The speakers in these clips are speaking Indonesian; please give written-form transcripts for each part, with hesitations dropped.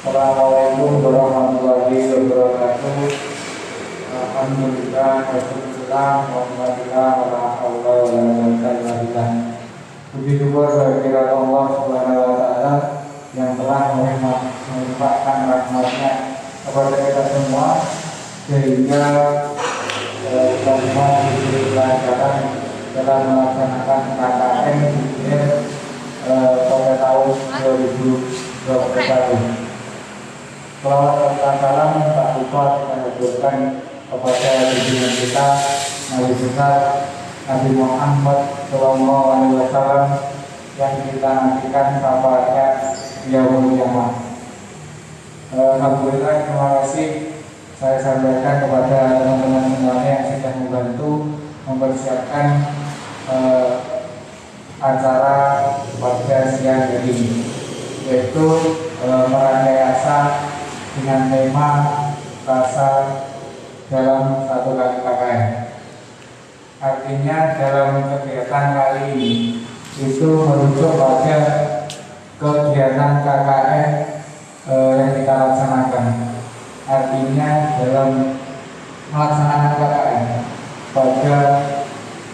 Assalamualaikum warahmatullahi wabarakatuh. Alhamdulillah, Rasulullah, Muhammadillah, wa haula wa la quwwata illa billah. Puji syukur kehadirat Allah Subhanahu wa taala yang telah melimpahkan rahmat-Nya kepada kita semua sehingga kita semua diberi pelajaran dalam melaksanakan KKN pada tahun 2021. Selawat dan salam tak lupa kita haturkan kepada junjungan kita Nabi besar Nabi Muhammad Sallallahu Alaihi Wasallam yang kita nantikan syafaatnya yaumul kiamat. Alhamdulillah, terima kasih saya sampaikan kepada teman-teman semuanya yang sudah membantu mempersiapkan acara pada siang hari ini, yaitu merekayasa dengan tema rasa dalam satu kali KKN. Artinya dalam kegiatan kali ini itu merujuk pada kegiatan KKN yang kita laksanakan. Artinya dalam melaksanakan KKN pada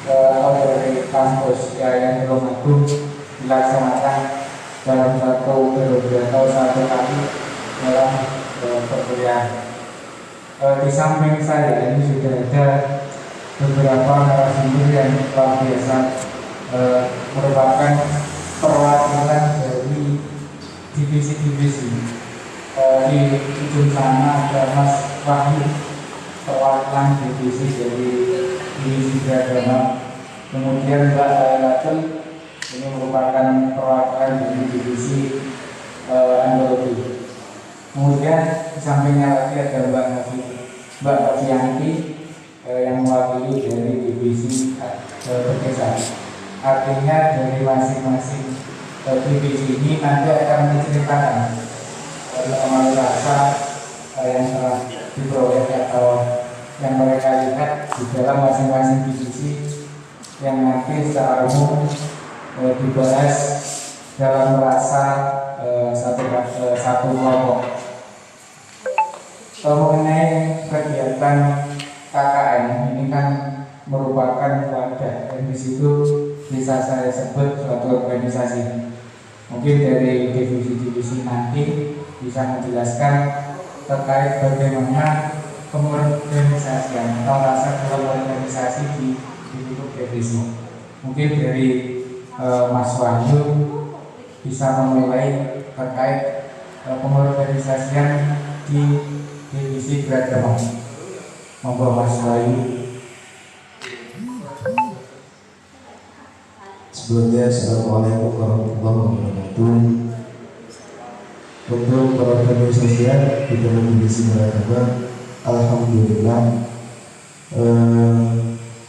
atau dari kampus yang belum agung dilaksanakan dalam satu periode atau satu kali dalam perkuliahan. Di samping saya ini sudah ada beberapa narasumber yang luar biasa, merupakan perwakilan dari divisi-divisi. Di ujung sana ada Mas Wahyu, perwakilan divisi dari divisi beragama. Kemudian Mbak Latul, ini merupakan perwakilan dari divisi andrologi. Kemudian di sampingnya lagi ada Mbak Novianti yang mewakili dari divisi berkesah. Artinya dari masing-masing divisi ini nanti akan menceritakan pengalaman rasa yang telah diperoleh atau yang mereka lihat di dalam masing-masing divisi yang nanti secara umum dibahas dalam rasa satu kelompok. Mengenai kegiatan KKN ini kan merupakan wadah, dan di situ bisa saya sebut suatu organisasi. Mungkin dari divisi-divisi nanti bisa menjelaskan terkait bagaimana pengorganisasian atau rasa dalam organisasi di lingkup divisi. Mungkin dari Mas Wahyu bisa memulai terkait pengorganisasian di divisi beragama. Monggo Mas Wahyu. Sebelumnya, Assalamualaikum warahmatullahi wabarakatuh. Untuk pengorganisasian di dalam divisi beragama, alhamdulillah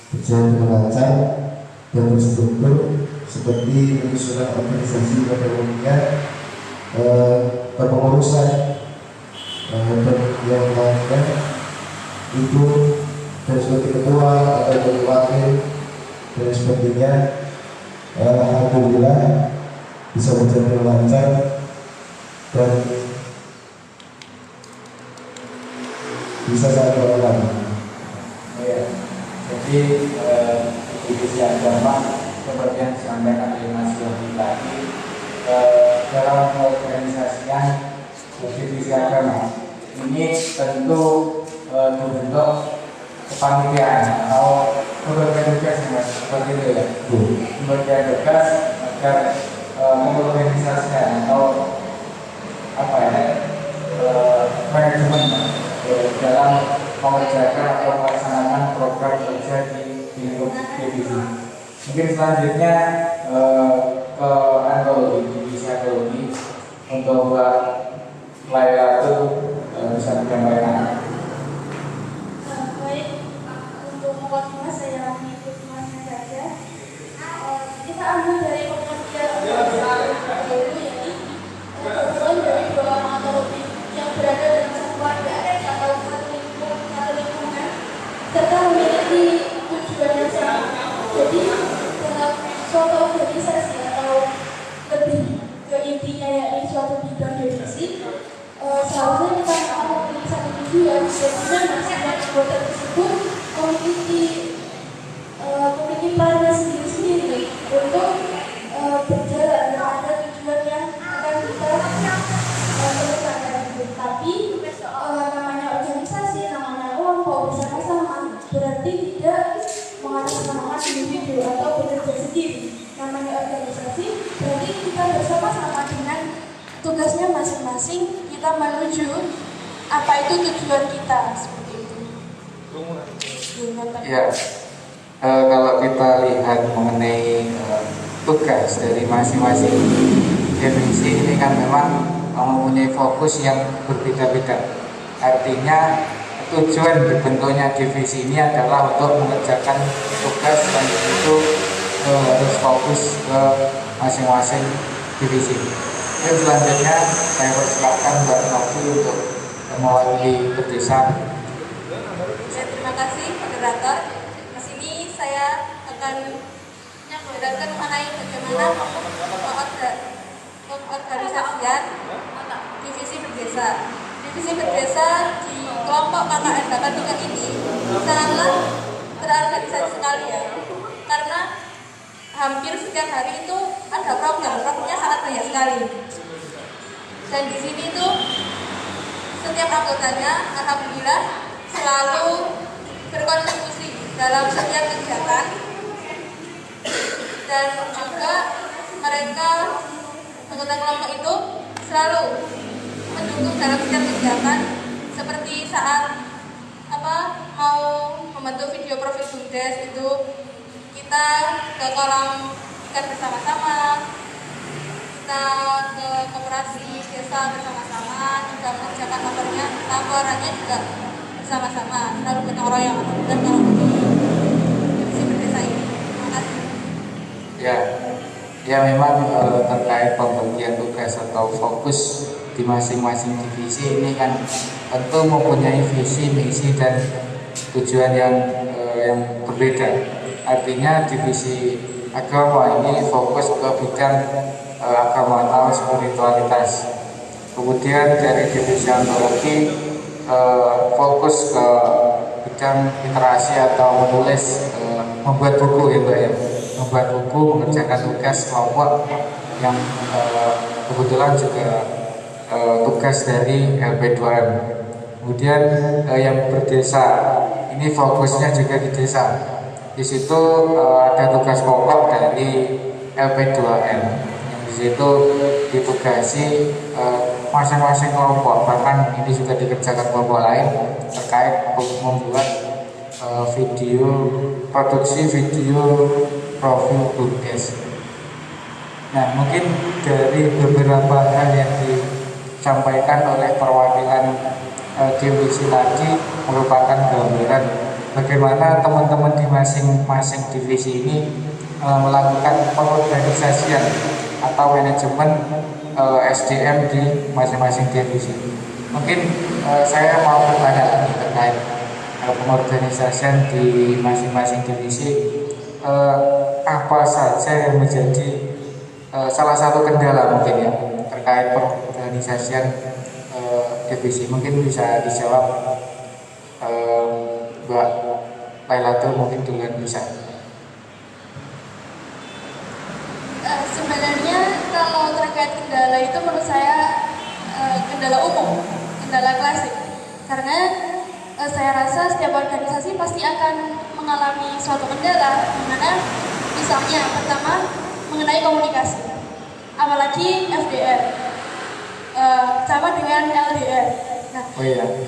berjalan dengan lancar dan terstruktur seperti penyusunan organisasi pada umumnya, kepengurusan dan yang lainnya itu, dan sebagai ketua atau dari wakil dan sebagainya. Alhamdulillah bisa berjalan dengan lancar dan bisa sangat berjalan. Ya, jadi divisi agama seperti yang disampaikan oleh Mas Yogi tadi, dalam pengorganisasian divisi agama ini tentu dibentuk kepanitiaan atau pembagian tugas seperti itu ya. Pembagian tugas agar pengorganisasian atau manajemen dalam mengerjakan atau melaksanakan program kerja di lingkup divisi. Mungkin selanjutnya ke antologi, divisi antologi untuk Mbak Laila itu bisa menyampaikan. Baik, untuk mengkonfirmasi saya mengikuti masnya saja. Kita ambil dari pengertian yaitu gabungan dari dua orang atau lebih yang berada dalam satu keluarga atau satu lingkungan serta memiliki tujuan yang sama. Jadi dalam suatu organisasi atau lebih ke intinya yakni suatu bidang divisi, individu atau bekerja sendiri. Namanya organisasi berarti kita bersama-sama dengan tugasnya masing-masing kita menuju apa itu tujuan kita seperti itu. Ya, kalau kita lihat mengenai tugas dari masing-masing divisi ini kan memang mempunyai fokus yang berbeda-beda. Artinya tujuan dibentuknya divisi ini adalah untuk mengerjakan tugas dan itu harus fokus ke masing-masing divisi. Yang selanjutnya saya persilakan Mbak Novi untuk mewakili berdesa. Terima kasih moderator. Di sini saya akan menjelaskan mengenai bagaimana pengorganisasian divisi berdesa. Divisi berdesa di kelompok KKN Bakat 3 ini sangatlah terorganisasi sekali ya. Karena hampir setiap hari itu ada programnya sangat banyak sekali. Dan di sini tuh setiap anggotanya alhamdulillah selalu berkontribusi dalam setiap kegiatan dan juga mereka anggota kelompok itu selalu mendukung dalam setiap kegiatan seperti saat mau membentuk video profil BUMDes itu kita ke kolam ikan bersama-sama, kita ke koperasi desa bersama-sama, juga mengerjakan laporannya juga bersama-sama, selalu gotong royong dan kalau divisi berdesa ini. Terima kasih. Ya memang terkait pembagian tugas atau fokus di masing-masing divisi ini kan tentu mempunyai visi, misi dan tujuan yang berbeda. Artinya divisi agama ini fokus ke bidang agama atau spiritualitas. Kemudian dari divisi antologi fokus ke bidang literasi atau menulis, membuat buku ya Mbak ya, membuat buku, mengerjakan tugas kelompok yang kebetulan juga tugas dari LP2M. Kemudian yang berdesa ini fokusnya juga di desa. Di situ ada tugas pokok dari LP2M. Di situ ditugasi masing-masing kelompok, bahkan ini juga dikerjakan kelompok lain terkait membuat produksi video profil BUMDes. Nah, mungkin dari beberapa hal yang disampaikan oleh perwakilan divisi tadi merupakan gambaran bagaimana teman-teman di masing-masing divisi ini melakukan pengorganisasian atau manajemen SDM di masing-masing divisi. Mungkin saya mau bertanya lagi terkait pengorganisasian di masing-masing divisi, apa saja yang menjadi salah satu kendala mungkin ya terkait pengorganisasian divisi. Mungkin bisa dijawab Mbak Lailatul, mungkin duluan bisa. Sebenarnya kalau terkait kendala itu menurut saya kendala umum, kendala klasik. Karena saya rasa setiap organisasi pasti akan mengalami suatu kendala, di mana misalnya pertama mengenai komunikasi, apalagi FDR, sama dengan LDR. Nah,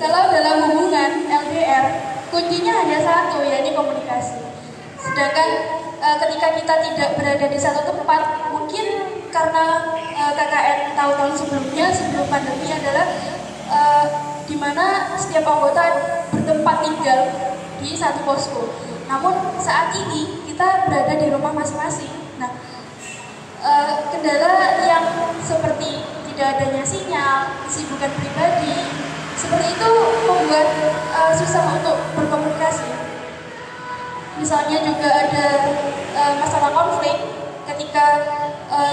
kalau dalam hubungan LDR kuncinya hanya satu, yaitu komunikasi. Sedangkan ketika kita tidak berada di satu tempat, mungkin karena KKN tahun-tahun sebelumnya, sebelum pandemi adalah di mana setiap anggota bertempat tinggal di satu posko. Namun saat ini kita berada di rumah masing-masing. Nah, kendala yang seperti tidak adanya sinyal, kesibukan pribadi, seperti itu membuat susah untuk berkomunikasi. Misalnya juga ada masalah konflik ketika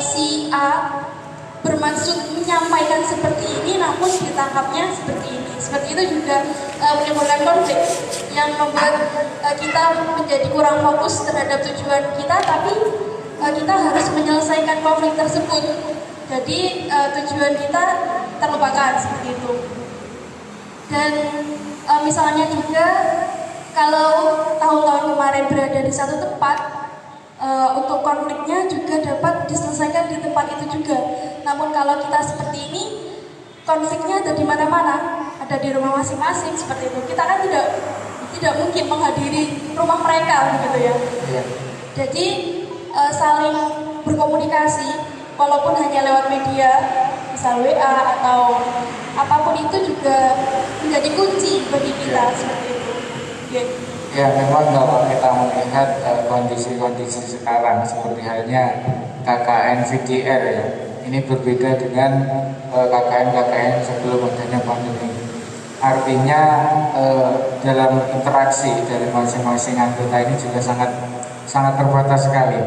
si A bermaksud menyampaikan seperti ini namun ditangkapnya seperti ini. Seperti itu juga menimbulkan konflik yang membuat kita menjadi kurang fokus terhadap tujuan kita, tapi kita harus menyelesaikan konflik tersebut. Jadi tujuan kita terlupakan seperti itu. Dan misalnya juga kalau tahun-tahun kemarin berada di satu tempat, untuk konfliknya juga dapat diselesaikan di tempat itu juga. Namun kalau kita seperti ini, konfliknya ada di mana-mana, ada di rumah masing-masing seperti itu. Kita kan tidak mungkin menghadiri rumah mereka begitu ya. Iya. Jadi saling berkomunikasi walaupun hanya lewat media, misal WA atau apapun itu juga menjadi kunci bagi kita seperti itu. Gitu. Ya memang kalau kita melihat kondisi-kondisi sekarang seperti halnya KKN VDR ya, ini berbeda dengan KKN sebelum adanya pandemi. Artinya dalam interaksi dari masing-masing anggota ini juga sangat terbatas sekali.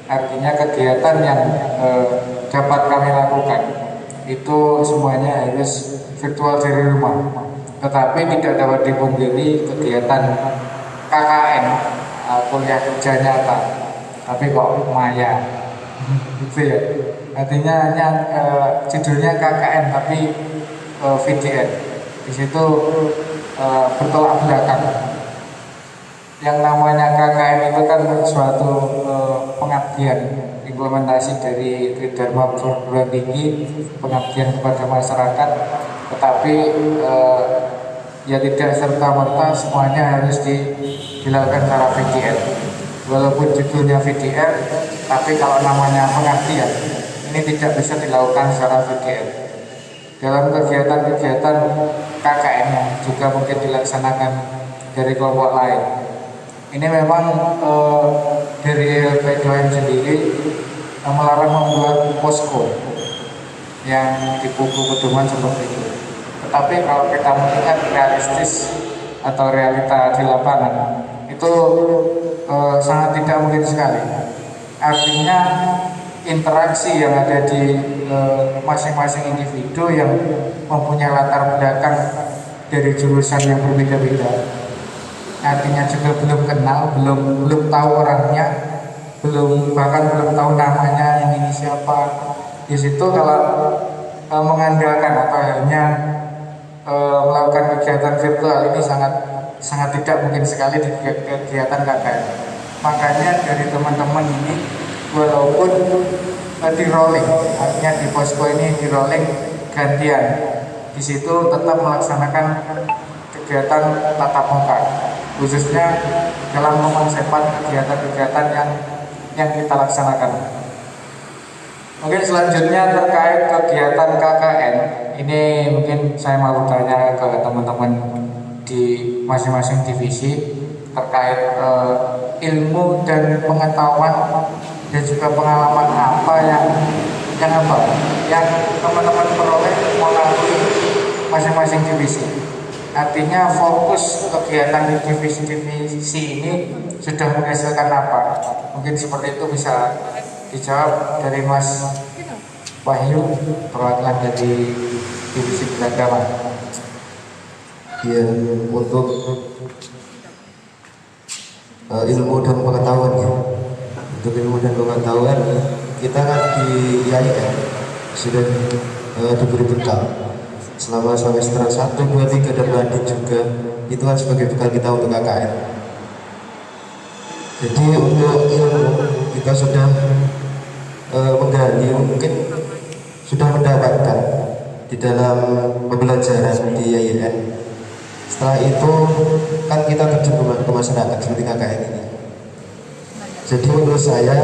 Artinya kegiatan yang dapat kami lakukan itu semuanya harus virtual dari rumah. Tetapi tidak dapat dipungkiri kegiatan KKN, kuliah kerja nyata, tapi kok maya, gitu ya. Artinya hanya judulnya KKN tapi VDN. Di situ bertolak belakang. Yang namanya KKN itu kan suatu pengabdian, implementasi dari Tridharma Perguruan Tinggi, pengabdian kepada masyarakat. Tetapi ya tidak serta-merta semuanya harus dilakukan secara VDR. Walaupun judulnya VDR, tapi kalau namanya pengabdian, ini tidak bisa dilakukan secara VDR. Dalam kegiatan-kegiatan KKN yang juga mungkin dilaksanakan dari kelompok lain, ini memang dari LP2M sendiri melarang membuat posko yang di buku pedoman seperti itu. Tetapi kalau kita melihat realistis atau realita di lapangan itu sangat tidak mungkin sekali. Artinya interaksi yang ada di masing-masing individu yang mempunyai latar belakang dari jurusan yang berbeda-beda, artinya juga belum kenal, belum tahu orangnya, bahkan belum tahu namanya yang ini siapa. Di situ kalau mengandalkan atau hanya melakukan kegiatan virtual ini sangat tidak mungkin sekali di kegiatan KKN. Makanya dari teman-teman ini walaupun di rolling, artinya di posko ini di rolling gantian, di situ tetap melaksanakan kegiatan tatap muka, khususnya dalam mengkonsepkan kegiatan-kegiatan yang kita laksanakan. Mungkin selanjutnya terkait kegiatan KKN, ini mungkin saya mau tanya ke teman-teman di masing-masing divisi terkait ilmu dan pengetahuan dan juga pengalaman apa yang teman-teman peroleh melalui masing-masing divisi. Artinya fokus kegiatan di divisi-divisi ini sudah menghasilkan apa? Mungkin seperti itu bisa dijawab dari Mas Wahyu, perwakilan dari divisi beragama. Ya, untuk ilmu dan pengetahuan ya. Untuk ilmu dan pengetahuan kita kan di IAIN sudah diberi bekal selama semester 1, 2, 3 dan lanjut juga, itu kan sebagai bekal kita untuk KKN. Jadi untuk ilmu kita sudah menggali, mungkin sudah mendapatkan di dalam pembelajaran di IAIN. Setelah itu kan kita terjun ke masyarakat seperti KKN ini. Jadi menurut saya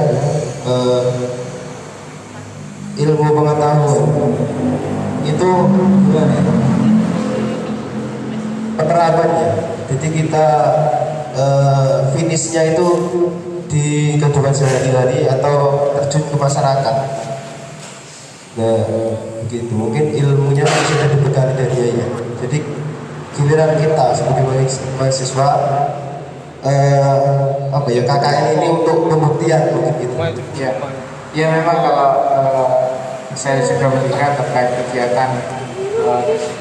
ilmu pengetahuan itu gimana ya? Penerapannya. Jadi kita finishnya itu di kehidupan sehari-hari atau terjun ke masyarakat. Nah, begitu. Mungkin ilmunya sudah dibekali dari ya. Jadi giliran kita sebagai mahasiswa KKN ini untuk pembuktian mungkin gitu. Ya memang kalau saya juga melihat terkait kegiatan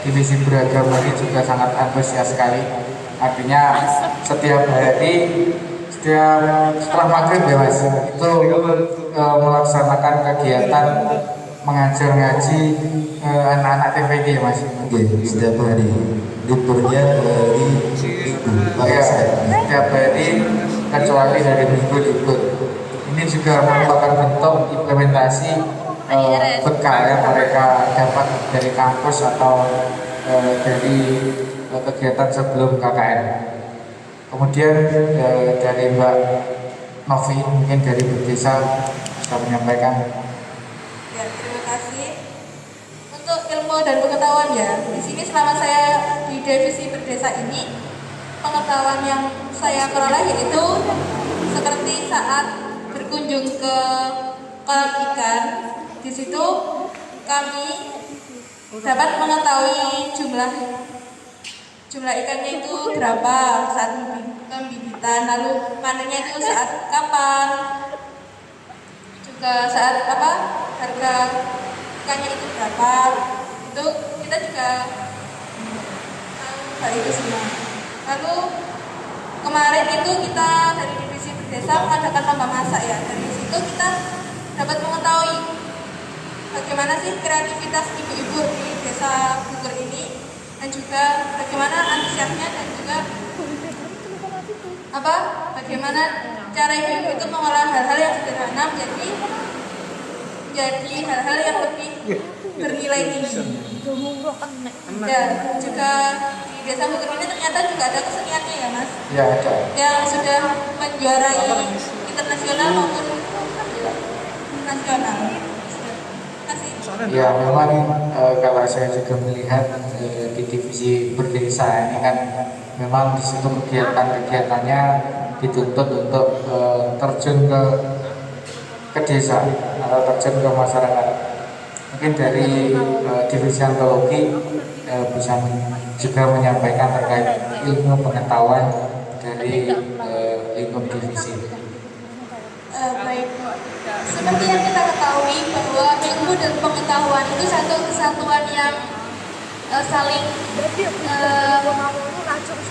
divisi beragama ini juga sangat antusias sekali. Artinya setiap hari, setelah maghrib ya Mas, itu melaksanakan kegiatan mengajar ngaji anak-anak TVD ya Mas. Oke, setiap hari liburnya hari Minggu. Ya, setiap hari kecuali hari Minggu libur. ini juga merupakan bentuk implementasi bekal yang mereka dapat dari kampus atau dari kegiatan sebelum KKN. Kemudian dari Mbak Novi mungkin dari Berdesa bisa menyampaikan. Ya, terima kasih. Untuk ilmu dan pengetahuan ya, di sini selama saya di divisi Berdesa ini, pengetahuan yang saya peroleh yaitu seperti saat berkunjung ke kolam ikan. Di situ kami dapat mengetahui jumlah ikannya itu berapa saat pembibitan, lalu panennya itu saat kapan, juga saat harga ikannya itu berapa. Itu kita juga tahu hal itu semua. Lalu kemarin itu kita dari divisi Berdesa mengadakan lomba masak ya. Dari situ kita dapat mengetahui bagaimana sih kreativitas ibu-ibu di desa Bukur ini, dan juga bagaimana antusiasnya, dan juga bagaimana cara ibu-ibu itu mengolah hal-hal yang sederhana menjadi hal-hal yang lebih bernilai tinggi. Dan juga di desa Bukur ini ternyata juga ada keseniannya ya Mas? Ya, ada. Yang sudah menjuarai internasional maupun nasional. Ya, memang kalau saya juga melihat di divisi Berdesa ini kan memang di situ kegiatannya dituntut untuk terjun ke desa atau terjun ke masyarakat. Mungkin dari divisi antologi bisa juga menyampaikan terkait ilmu pengetahuan dari lingkup divisi. Baik, seperti yang kita ketahui bahwa ilmu dan pengetahuan itu satu kesatuan yang saling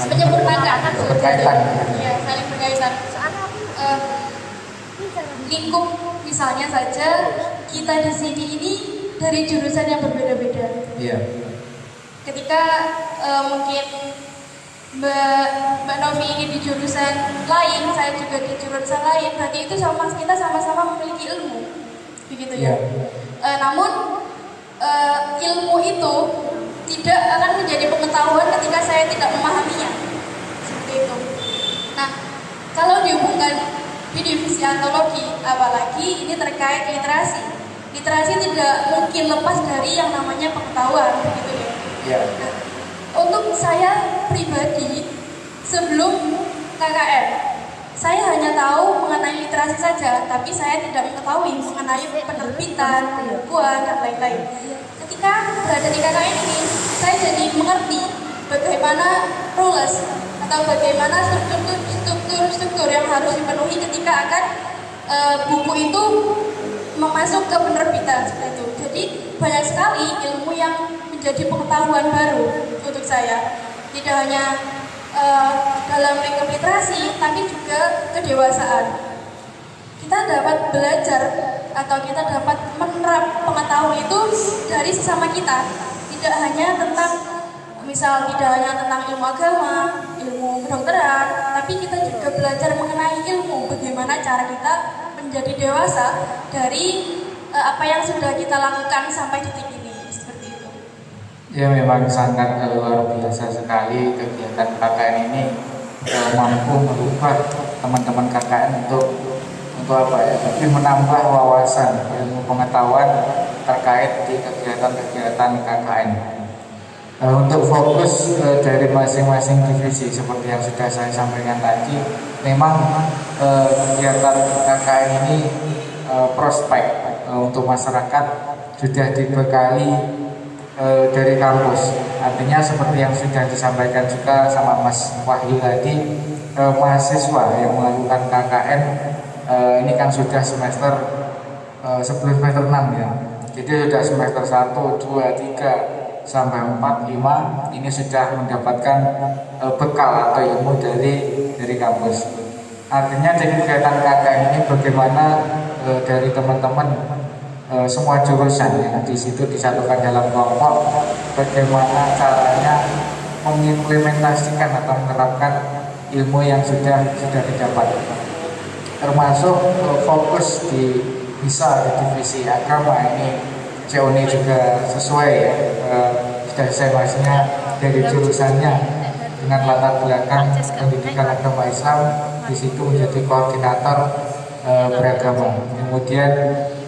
menyempurnakan, ya, saling berkaitan. Lingkup misalnya saja kita di sini ini dari jurusan yang berbeda-beda. Iya. Ketika mungkin Mbak Novi ini di jurusan lain, saya juga di jurusan lain, berarti itu kita sama-sama memiliki ilmu, begitu ya. Namun ilmu itu tidak akan menjadi pengetahuan ketika saya tidak memahaminya, seperti itu. Nah, kalau dihubungkan di divisi antologi, apalagi ini terkait literasi. Literasi tidak mungkin lepas dari yang namanya pengetahuan, begitu ya. Ya. Nah, untuk saya pribadi, sebelum KKN, saya hanya tahu mengenai literasi saja, tapi saya tidak mengetahui mengenai penerbitan, pembukuan, dan lain-lain. Ketika berada di KKN ini, saya jadi mengerti bagaimana rules atau bagaimana struktur yang harus dipenuhi ketika akan buku itu masuk ke penerbitan, seperti itu. Jadi banyak sekali ilmu yang menjadi pengetahuan baru untuk saya, tidak hanya dalam lingkup literasi, tapi juga kedewasaan. Kita dapat belajar atau kita dapat menerap pengetahuan itu dari sesama kita, tidak hanya tentang ilmu agama, ilmu kedokteran, tapi kita juga belajar mengenai ilmu bagaimana cara kita menjadi dewasa dari apa yang sudah kita lakukan sampai detik ini, seperti itu. Ya, memang sangat luar biasa sekali kegiatan KKN ini, mampu merubah teman-teman KKN untuk lebih menambah wawasan ilmu pengetahuan terkait di kegiatan-kegiatan KKN. Untuk fokus dari masing-masing divisi seperti yang sudah saya sampaikan tadi, memang kegiatan KKN ini prospek untuk masyarakat sudah dibekali dari kampus. Artinya seperti yang sudah disampaikan juga sama Mas Wahyu tadi, mahasiswa yang melakukan KKN ini kan sudah sebelum semester 6 ya. Jadi sudah semester 1, 2, 3 sampai 4, 5 ini sudah mendapatkan bekal atau ilmu dari kampus. Artinya dari kegiatan KKN ini bagaimana dari teman-teman semua jurusan yang di situ disatukan dalam kelompok, bagaimana caranya mengimplementasikan atau menerapkan ilmu yang sudah didapat. termasuk fokus di bisa di divisi agama ini. CONI juga sesuai ya, sudah saya dari jurusannya dengan latar belakang pendidikan agama Islam, di situ menjadi koordinator beragama. Kemudian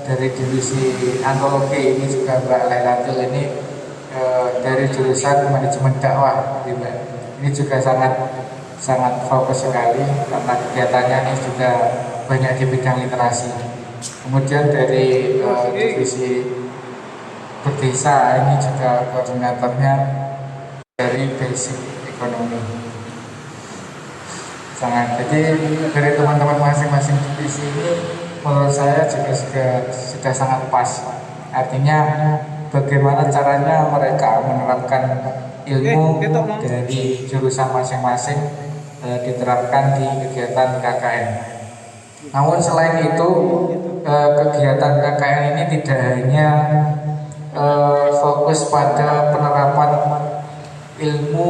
dari divisi antologi ini juga Mbak Lailatul ini dari jurusan manajemen dakwah, ini juga sangat fokus sekali karena kegiatannya ini juga banyak di bidang literasi. Kemudian dari divisi berdesa ini juga koordinatornya dari basic ekonomi. Jadi dari teman-teman masing-masing divisi ini menurut saya juga sudah sangat pas. Artinya bagaimana caranya mereka menerapkan ilmu dari jurusan masing-masing diterapkan di kegiatan KKN. Namun selain itu kegiatan KKN ini tidak hanya fokus pada penerapan ilmu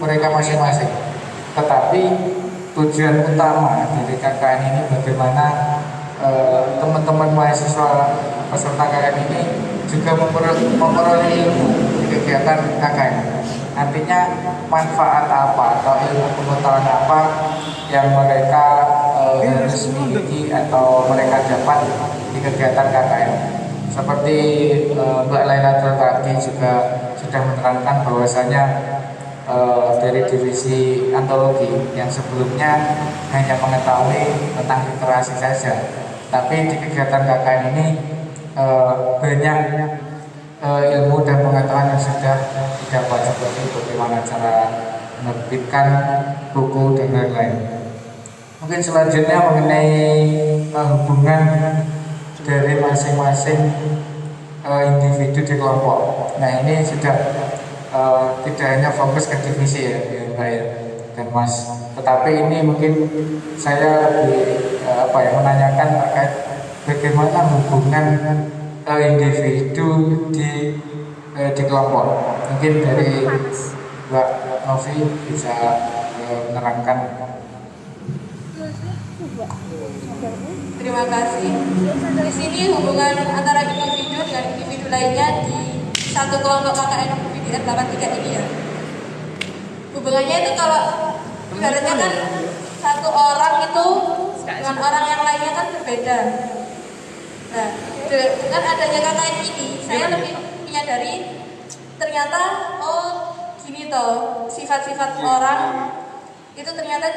mereka masing-masing, tetapi tujuan utama dari KKN ini bagaimana teman-teman mahasiswa peserta KKN ini juga memperoleh ilmu di kegiatan KKN. Artinya manfaat apa atau ilmu pengetahuan apa yang mereka harus miliki atau mereka dapat di kegiatan KKN. Seperti Mbak Lailatul tadi juga sudah menerangkan bahwasanya dari divisi antologi yang sebelumnya hanya mengetahui tentang literasi saja, tapi di kegiatan KKN ini banyak ilmu dan pengetahuan yang sudah didapat, seperti bagaimana cara menerbitkan buku dan lain-lain. Mungkin selanjutnya mengenai hubungan dari masing-masing individu di kelompok. Nah, ini sudah tidak hanya fokus ke divisi ya, Mbak dan Mas, tetapi ini mungkin saya lebih menanyakan terkait bagaimana hubungan individu di kelompok. Mungkin dari Mbak Novi bisa menerangkan. Terima kasih. Di sini hubungan antara individu dengan individu lainnya di satu kelompok KKN PDR 83 ini ya. Hubungannya itu kalau ibaratnya kan satu orang itu dengan orang yang lainnya kan berbeda. Nah, dengan adanya KKN ini saya lebih menyadari ternyata gini toh, sifat-sifat orang itu ternyata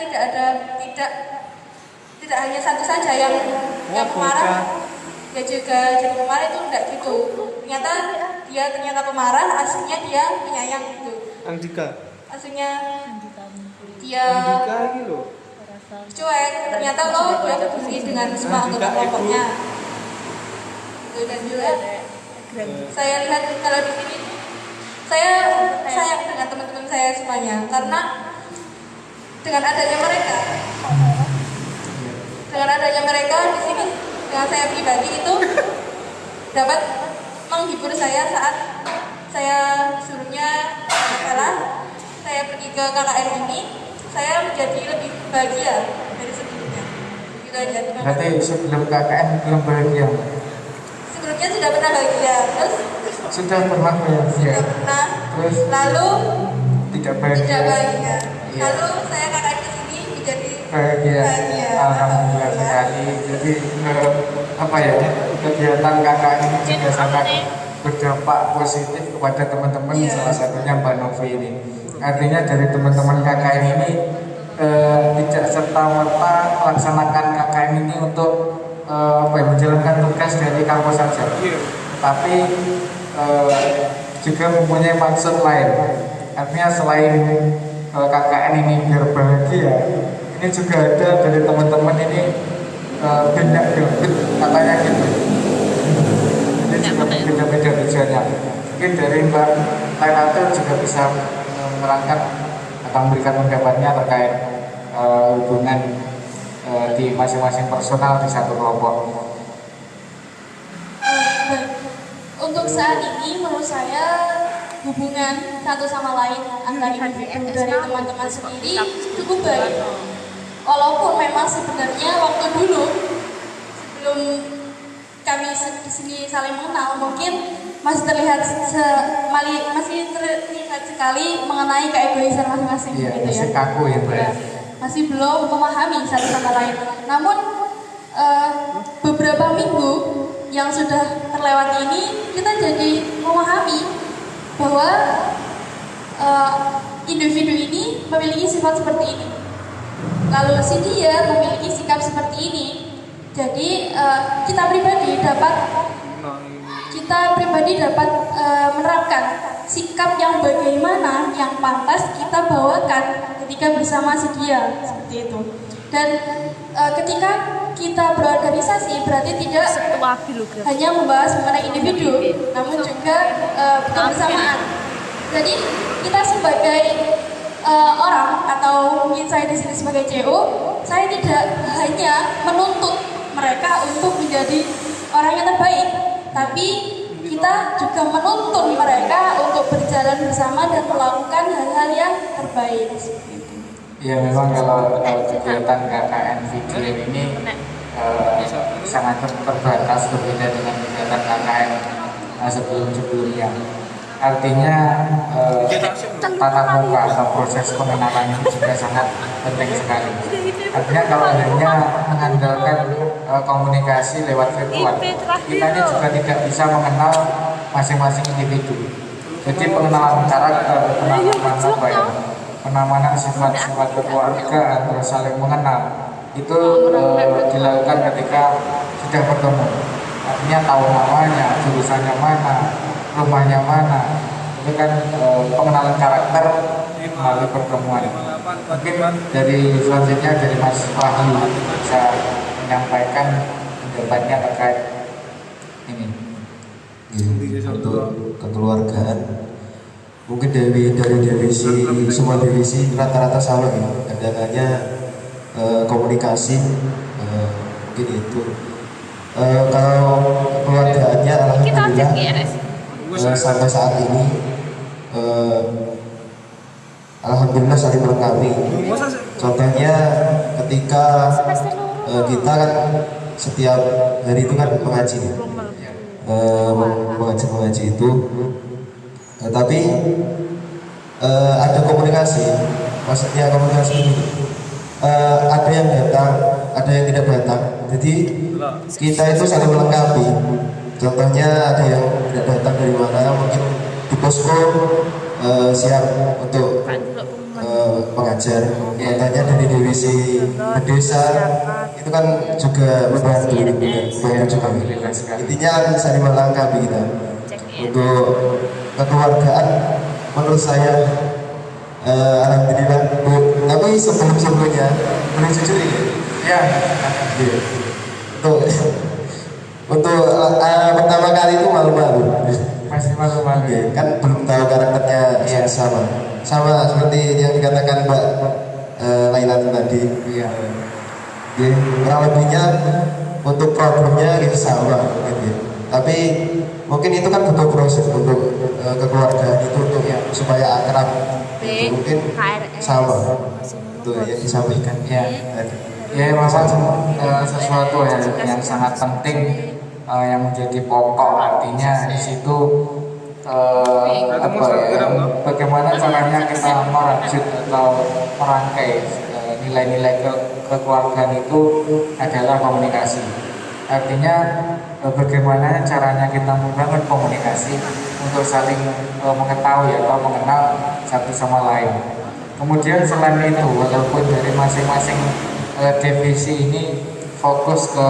tidak hanya satu saja yang pemarah, dia juga jadi pemarah, itu enggak gitu. Ternyata pemarah, aslinya dia penyayang gitu. Aslinya dia cuek, ternyata dia peduli dengan semua anggota kelompoknya. Dan juga saya lihat kalau di sini saya sayang dengan teman-teman saya semuanya, karena dengan adanya mereka di sini, dengan saya pribadi itu dapat menghibur saya saat saya suruhnya masalah. Saya pergi ke KKN ini, saya menjadi lebih bahagia dari sebelumnya. Gitu aja. Berarti sebelum KKN belum bahagia? Sebelumnya sudah pernah bahagia, terus sudah pernah bahagia. Terus lalu tidak bahagia. Lalu saya KKN ke sini menjadi bahagia. Alhamdulillah sekali. Jadi kegiatan KKN ini juga sangat berdampak positif kepada teman-teman, salah satunya Mbak Novi ini. Artinya dari teman-teman KKN ini tidak serta-merta melaksanakan KKN ini untuk menjalankan tugas dari kampus saja, tapi juga mempunyai maksud lain. Artinya selain KKN ini biar bahagia, ini juga ada dari teman-teman ini banyak gabut katanya gitu. Ini juga beda-beda tujuannya. Mungkin dari Mbak Lailatul juga bisa menerangkan atau memberikan pendapatnya terkait hubungan di masing-masing personal di satu kelompok. Untuk saat ini menurut saya hubungan satu sama lain antar individu dari teman-teman sendiri cukup baik. Walaupun memang sebenarnya waktu dulu sebelum kami di sini saling mengenal, mungkin masih terlihat sekali mengenai keegoisan masing-masing, Iya, gitu ya. masih kaku ya, Mbak. Ya, masih belum memahami satu sama lain. Namun beberapa minggu yang sudah terlewati ini, kita jadi memahami bahwa individu ini memiliki sifat seperti ini. Lalu si dia memiliki sikap seperti ini. Jadi kita pribadi dapat menerapkan sikap yang bagaimana yang pantas kita bawakan ketika bersama si dia, seperti itu. Dan ketika kita berorganisasi berarti tidak hanya membahas mengenai individu, namun juga kebersamaan. Jadi kita sebagai orang, atau mungkin saya di sini sebagai CEO, saya tidak hanya menuntut mereka untuk menjadi orang yang terbaik, tapi kita juga menuntun mereka untuk berjalan bersama dan melakukan hal-hal yang terbaik. Ya memang kalau kegiatan KKN video ini sangat terbatas berbeda dengan kegiatan KKN sebelum-sebelumnya. Artinya tatap muka atau proses pengenalan ini juga sangat penting sekali. Artinya kalau hanya mengandalkan komunikasi lewat virtual, kita ini juga tidak bisa mengenal masing-masing individu. Jadi pengenalan karakter, penamanan sifat-sifat keluarga atau saling mengenal itu dilakukan ketika sudah bertemu. Artinya tahu namanya, jurusannya mana, rumahnya mana. Itu kan pengenalan karakter melalui pertemuan. Mungkin dari selanjutnya dari Mas Wahyu bisa menyampaikan pendapatnya terkait ini. Untuk kekeluargaan mungkin dari divisi, semua divisi rata-rata sama ya, kendalanya komunikasi, mungkin itu. Kalau kekeluargaannya alhamdulillah sampai saat ini alhamdulillah saling melengkapi. Contohnya ketika kita kan setiap hari itu kan mengaji, mengaji itu, tapi ada komunikasi. Maksudnya komunikasi ini ada yang datang, ada yang tidak datang. Jadi kita itu saling melengkapi. Contohnya ada yang tidak datang dari mana, mungkin di posko siap untuk mengajar. Contohnya dari divisi desa itu kan juga membantu juga. Intinya saling melengkapi kita. Untuk kekeluargaan menurut saya alhamdulillah. Tapi sebelumnya boleh jujur ya. Untuk pertama kali itu malu-malu. Masih malu-malu ya? Kan belum tahu karakternya yang sama seperti yang dikatakan Mbak Laila tadi. Iya. Kurang lebihnya untuk problemnya gitu sama gitu. Tapi mungkin itu kan butuh proses untuk kekeluargaan itu untuk supaya akrab. Mungkin sama itu yang disampaikan. Ya memang sesuatu yang sangat penting yang menjadi pokok. Artinya di situ bagaimana caranya kita merajut atau merangkai nilai-nilai kekeluargaan itu adalah komunikasi. Artinya bagaimana caranya kita membangun komunikasi untuk saling mengetahui atau mengenal satu sama lain. Kemudian selain itu, walaupun dari masing-masing divisi ini fokus ke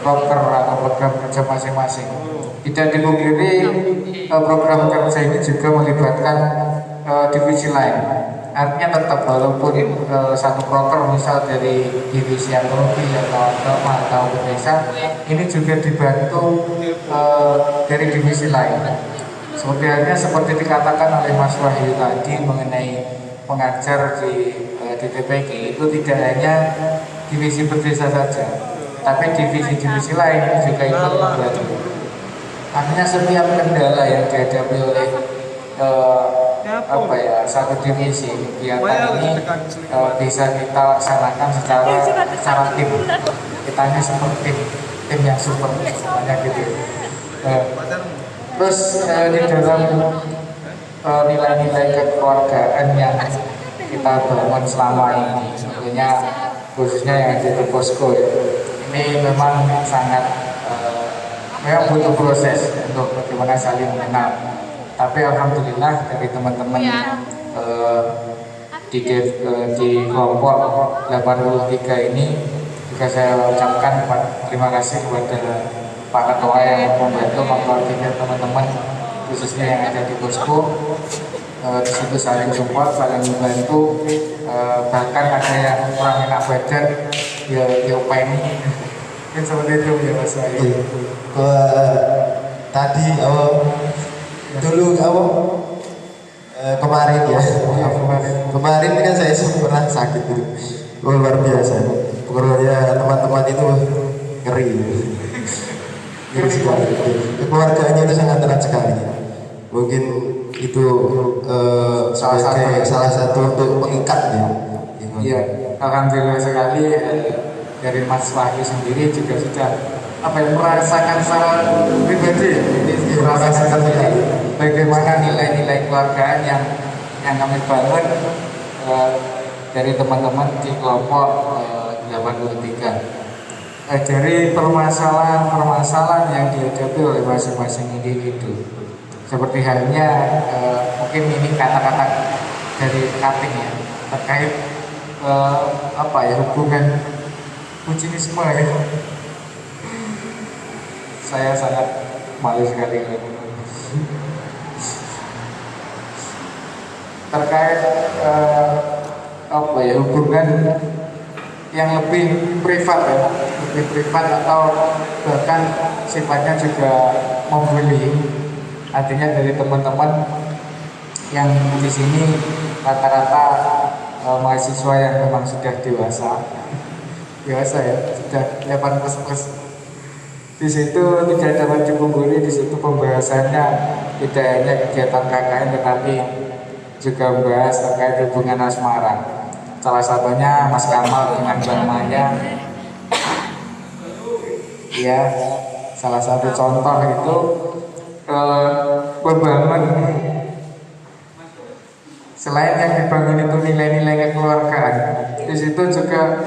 proker atau program kerja masing-masing, tidak dipungkiri program kerja ini juga melibatkan divisi lain. Artinya tetap walaupun satu proker misal dari divisi ekonomi atau agama atau desa, ini juga dibantu dari divisi lain. Seperti dikatakan oleh Mas Wahyu tadi mengenai pengajar di DPG itu tidak hanya divisi berdesa saja, tapi divisi-divisi lain juga ikut membantu. Artinya setiap kendala yang dihadapi oleh apa ya, satu divisi kegiatan ini bisa kita laksanakan secara tim. Kita hanya seperti tim yang super banyak gitu. Terus di dalam nilai-nilai kekeluargaan yang kita bangun selama ini, tentunya khususnya yang ada di posko ya, ini memang sangat memang butuh proses untuk bagaimana saling mengenal. Tapi alhamdulillah dari teman-teman di kelompok 83 ini juga saya ucapkan terima kasih kepada Pak Ketua yang membantu mengkoordinir teman-teman khususnya yang ada di posko. Di situ saling support, saling membantu, bahkan ada yang kurang enak badan ya diupaini kan seperti itu ya Mas Wahyu. Tadi dulu kemarin ya, kemarin kan saya pernah sakit gitu, luar biasa. Pokoknya teman-teman itu ngeri, ngeri sekali. Keluarganya itu sangat erat sekali. Mungkin itu salah satu untuk mengikat ya. Iya, alhamdulillah sekali dari Mas Wahyu sendiri juga sudah merasakan secara pribadi ini merasakan bagaimana nilai-nilai keluargaan yang kami bangun dari teman-teman di kelompok 83. Dari permasalahan yang dihadapi oleh masing-masing individu, seperti halnya mungkin ini kata-kata dari cutting ya terkait hubungan bucinisme ya. Saya sangat malu sekali terkait hubungan yang lebih privat ya, lebih privat atau bahkan sifatnya juga membuli. Artinya dari teman-teman yang di sini rata-rata mahasiswa yang memang sudah dewasa ya, sudah 8++. Di situ tidak dapat dipungkiri, di situ pembahasannya tidak hanya kegiatan KKN tetapi juga membahas terkait hubungan asmara. Salah satunya Mas Kamal dengan Mbak Maya. Ya, salah satu contoh itu membangun, selain yang dibangun itu nilai-nilai kekeluargaan, di situ juga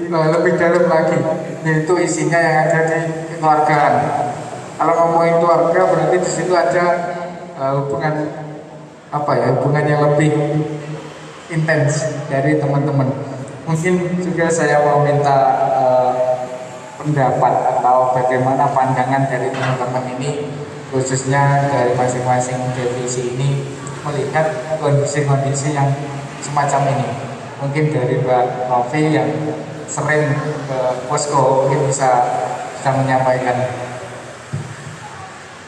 lebih dalam lagi, yaitu isinya yang ada di kekeluargaan. Kalau ngomongin keluarga berarti di situ ada hubungan yang lebih intens dari teman-teman. Mungkin juga saya mau minta pendapat atau bagaimana pandangan dari teman-teman ini, khususnya dari masing-masing divisi ini, melihat kondisi-kondisi yang semacam ini. Mungkin dari Mbak Novi yang sering ke posko mungkin bisa menyampaikan.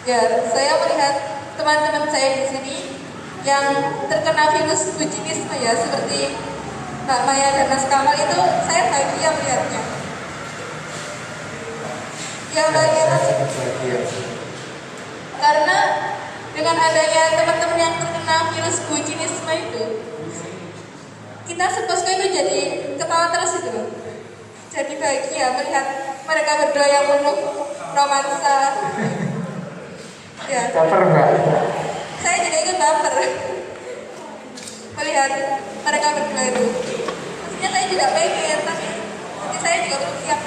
Ya, saya melihat teman-teman saya di sini yang terkena virus bucinisme ya, seperti Mbak Maya dan Mas Kamal itu, saya bahagia melihatnya. Ya bagaimana? Karena dengan adanya teman-teman yang terkena virus bucinisme itu, kita seposko itu jadi ketawa terus itu loh. Jadi bahagia melihat mereka berdua yang penuh romansa. Ya. Baper Mbak? Saya juga ikut baper melihat mereka berdua itu. Maksudnya saya juga pengen, tapi saya juga belum siap.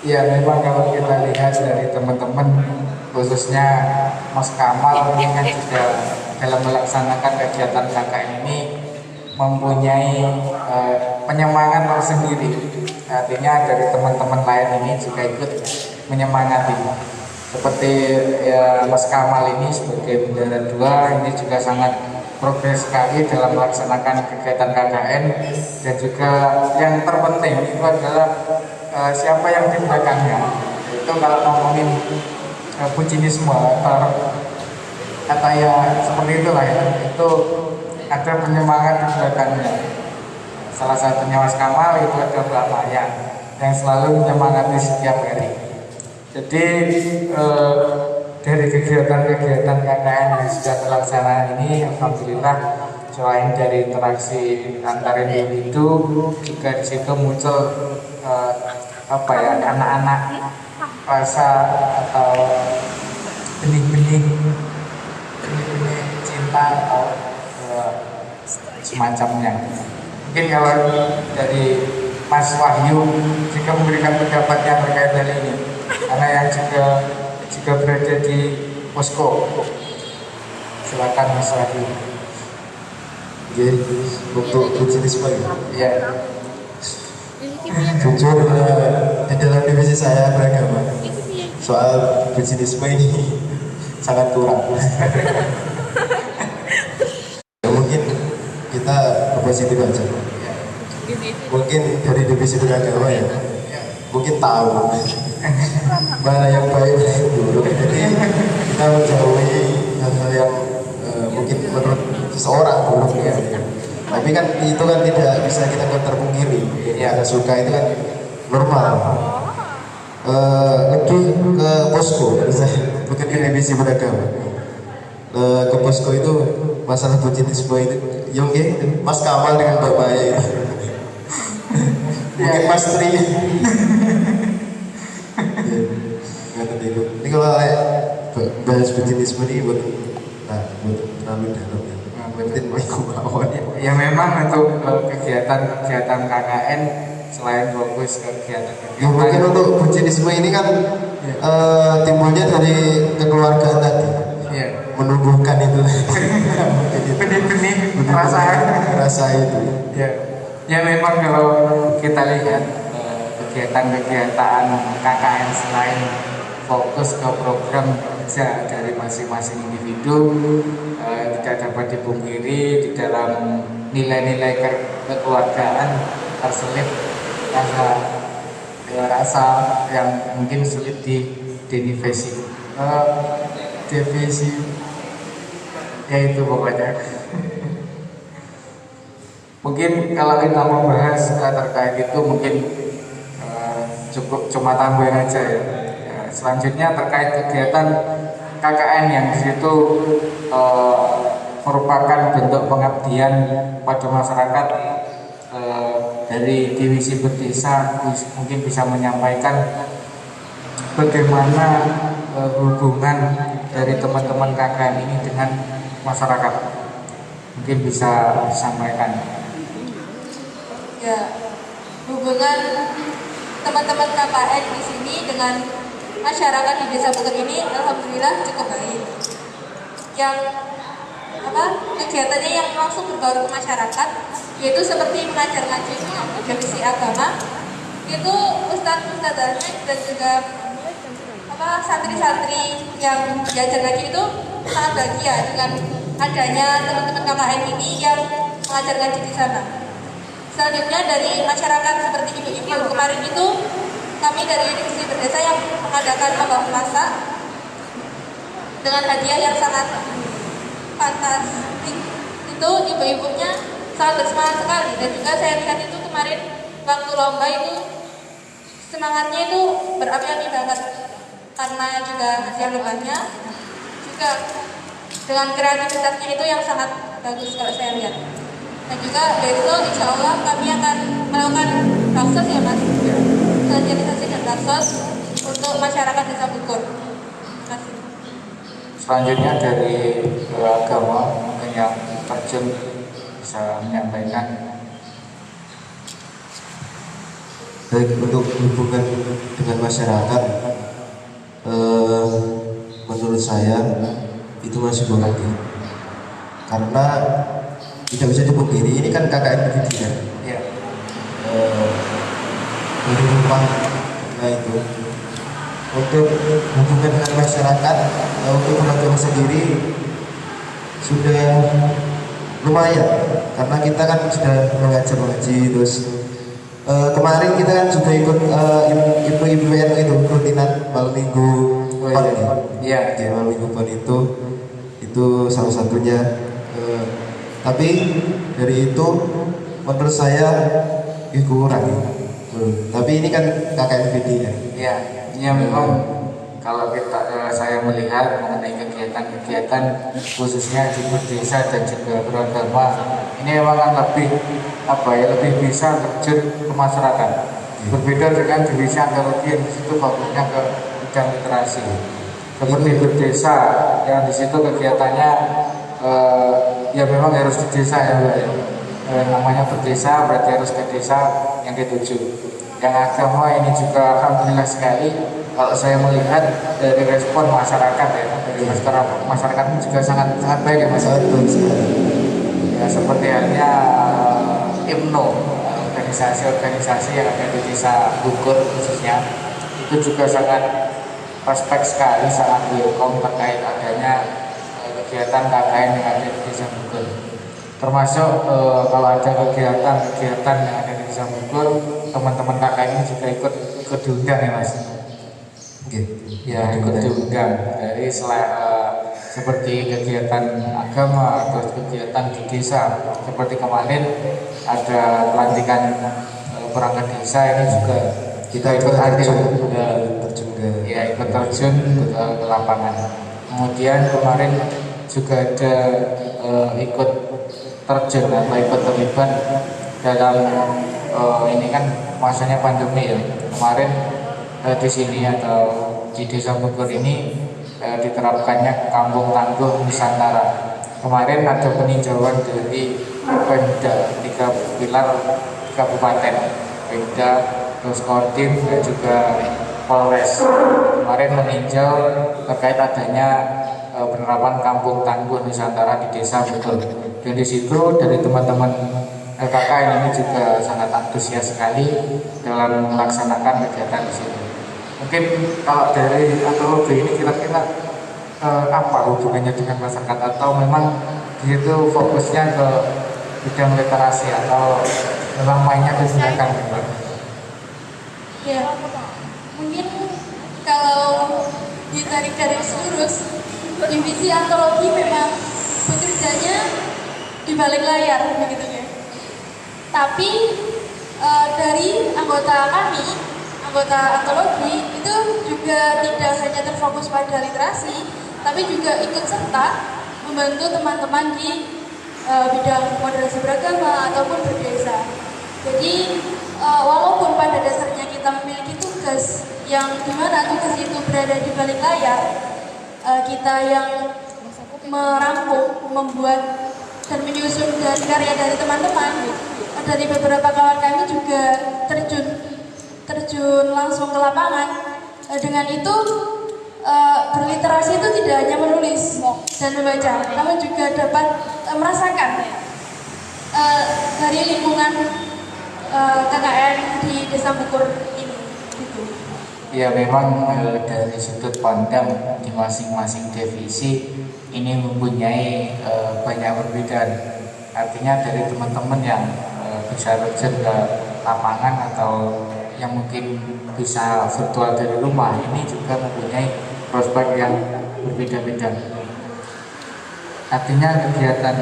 Ya memang kalau kita lihat dari teman-teman, khususnya Mas Kamal ini kan juga dalam melaksanakan kegiatan KKN ini mempunyai penyemangat tersendiri. Artinya dari teman-teman lain ini juga ikut menyemangati. Seperti ya, Mas Kamal ini sebagai bendara 2 ini juga sangat progres sekali dalam melaksanakan kegiatan KKN, dan juga yang terpenting itu adalah siapa yang di belakangnya. Itu kalau ngomongin bucinisme kata ya seperti itulah ya, itu ada penyemangat di belakangnya. Salah satunya Mas Kamal, itu ada Mbak Maya yang selalu menyemangati setiap hari. Jadi dari kegiatan-kegiatan KKN yang sudah terlaksana ini, alhamdulillah selain dari interaksi antar individu, juga di situ muncul anak-anak rasa atau benih-benih cinta atau semacamnya. Mungkin kalau dari Mas Wahyu jika memberikan pendapatnya terkait hal ini, karena yang juga berada di posko, silakan Mas Wahyu. Oke, untuk bucinisme Ya, jujur di dalam divisi saya beragama soal bucinisme ini sangat kurang. Ya, mungkin kita positif aja. Mungkin dari divisi beragama ya, mungkin tahu mana yang baik mana yang buruk. Jadi kita menjauhi hal-hal yang mungkin menurut seseorang buruk ya. Tapi kan itu kan tidak bisa kita terpungkiri. Ya, suka itu kan normal. Lebih ke posko, bukan ke divisi beragama. Ke posko itu masalah bucinisme itu, yang Mas Kamal dengan Mbak Maya itu. Mungkin Mas Tri. Ini kalau bahas bucinisme ini buat terlalu dalam ya. Mungkin ya memang untuk kegiatan KKN selain fokus ke kegiatan ya, mungkin untuk bucinisme ini kan timbulnya dari kekeluargaan tadi. Ya. Menumbuhkan itu benih-benih rasa itu. Ya memang kalau kita lihat kegiatan-kegiatan KKN selain fokus ke program kerja dari masing-masing individu, tidak dapat dipungkiri di dalam nilai-nilai kekeluargaan terselip rasa yang mungkin sulit divisi ya itu pokoknya. Mungkin kalau kita membahas terkait itu mungkin cukup cuma tambahan aja ya. Selanjutnya terkait kegiatan KKN yang di situ merupakan bentuk pengabdian pada masyarakat, dari divisi berdesa mungkin bisa menyampaikan bagaimana hubungan dari teman-teman KKN ini dengan masyarakat. Mungkin bisa disampaikan. Ya, hubungan teman-teman KKN di sini dengan masyarakat di Desa Bukit ini alhamdulillah cukup baik. Yang kegiatannya yang langsung berbaur ke masyarakat, yaitu seperti mengajar ngaji divisi agama, itu ustadz-ustadzanya dan juga santri-santri yang diajar ngaji itu sangat bahagia dengan adanya teman-teman KKN ini yang mengajar ngaji di sana. Selanjutnya dari masyarakat seperti ibu-ibu kemarin itu, kami dari divisi berdesa yang mengadakan lomba masak dengan hadiah yang sangat fantastik. Itu ibu-ibunya sangat bersemangat sekali, dan juga saya lihat itu kemarin waktu lomba itu semangatnya itu berapi-api banget, karena juga hadiah lombanya juga dengan kreativitasnya itu yang sangat bagus kalau saya lihat. Dan juga besok insya Allah kami akan melakukan baksos ya Mas, sosialisasi dan baksos untuk masyarakat Desa Bukur. Terima kasih. Selanjutnya dari agama mungkin yang terjun bisa menyampaikan. Baik, untuk hubungan dengan masyarakat, menurut saya itu masih kurang ya. Karena tidak bisa dipungkiri ini kan KKN pendidikan. Ya. Dari rumah, nah itu untuk hubungan dengan masyarakat, untuk teman-teman sendiri sudah lumayan, karena kita kan sudah mengajar ngaji terus. Kemarin kita kan juga ikut ibu-ibu NU itu rutinan malam minggu pon ya. Ya, malam minggu pon itu salah satunya. Tapi dari itu menurut saya kurang. Tapi ini kan KKN PD ya. Ya memang kalau saya melihat mengenai kegiatan-kegiatan khususnya di desa dan juga beragama, ini memang kan lebih bisa terjun ke masyarakat. Berbeda dengan divisi antologi yang di situ fokusnya ke bidang literasi. Seperti berdesa yang di situ kegiatannya ya memang harus di desa ya Mbak ya. Namanya berdesa berarti harus ke desa yang dituju. Yang agama ini juga alhamdulillah sekali kalau saya melihat dari respon masyarakat ya, dari masyarakat ini juga sangat baik ya Mas. Ya seperti halnya IMNO, organisasi-organisasi yang ada di desa Bogor khususnya, itu juga sangat respect sekali, sangat welcome terkait adanya kegiatan KKN yang ada di desa Bogor. Termasuk kalau ada kegiatan yang ada di desa Bogor, teman-teman KKN ini juga ikut diundang ya Mas. Ya ikut diundang dari seperti kegiatan agama atau kegiatan di desa. Seperti kemarin ada pelantikan perangkat desa, ini juga kita ikut hadir ikut terjun ke lapangan. Kemudian kemarin juga ada ikut terjun atau ikut terlibat dalam ini kan masanya pandemi ya. Kemarin di sini atau di desa Bogor ini diterapkannya kampung tangguh Nusantara. Kemarin ada peninjauan dari Pemda 3 pilar kabupaten, Pemda, terus Kodim dan juga Polres. Kemarin meninjau terkait adanya penerapan kampung tangguh Nusantara di desa Bogor. Dan di situ dari teman-teman KKN ini juga sangat antusias sekali dalam melaksanakan kegiatan di sini. Mungkin kalau dari antologi ini kira-kira apa hubungannya dengan masyarakat, atau memang di situ fokusnya ke bidang literasi atau memang mainnya kegiatan? Ya, mungkin kalau ditarik garis lurus, divisi antologi memang bekerjanya di balik layar begitu ya. Tapi dari anggota kami, anggota antologi itu juga tidak hanya terfokus pada literasi, tapi juga ikut serta membantu teman-teman di bidang moderasi beragama ataupun berdesa. Jadi walaupun pada dasarnya kita memiliki tugas yang dimana tugas itu berada di balik layar, kita yang merampung, membuat dan menyusun dari karya dari teman-teman, dari beberapa kawan kami juga terjun langsung ke lapangan. Dengan itu berliterasi itu tidak hanya menulis dan membaca, namun juga dapat merasakan dari lingkungan KKN di Desa Bogor ini. Gitu. Ya memang dari sudut pandang di masing-masing divisi ini mempunyai banyak perbedaan. Artinya dari teman-teman yang bisa terjun ke lapangan atau yang mungkin bisa virtual dari rumah, ini juga mempunyai prospek yang berbeda-beda. Artinya kegiatan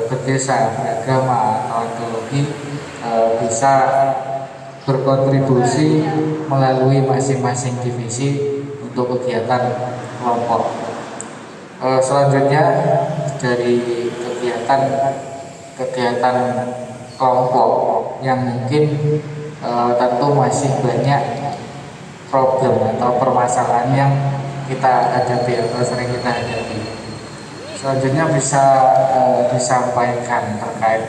berdesa, beragama atau antologi bisa berkontribusi melalui masing-masing divisi untuk kegiatan kelompok. Selanjutnya dari kegiatan kelompok yang mungkin tentu masih banyak problem atau permasalahan yang kita hadapi atau sering kita hadapi. Selanjutnya bisa disampaikan terkait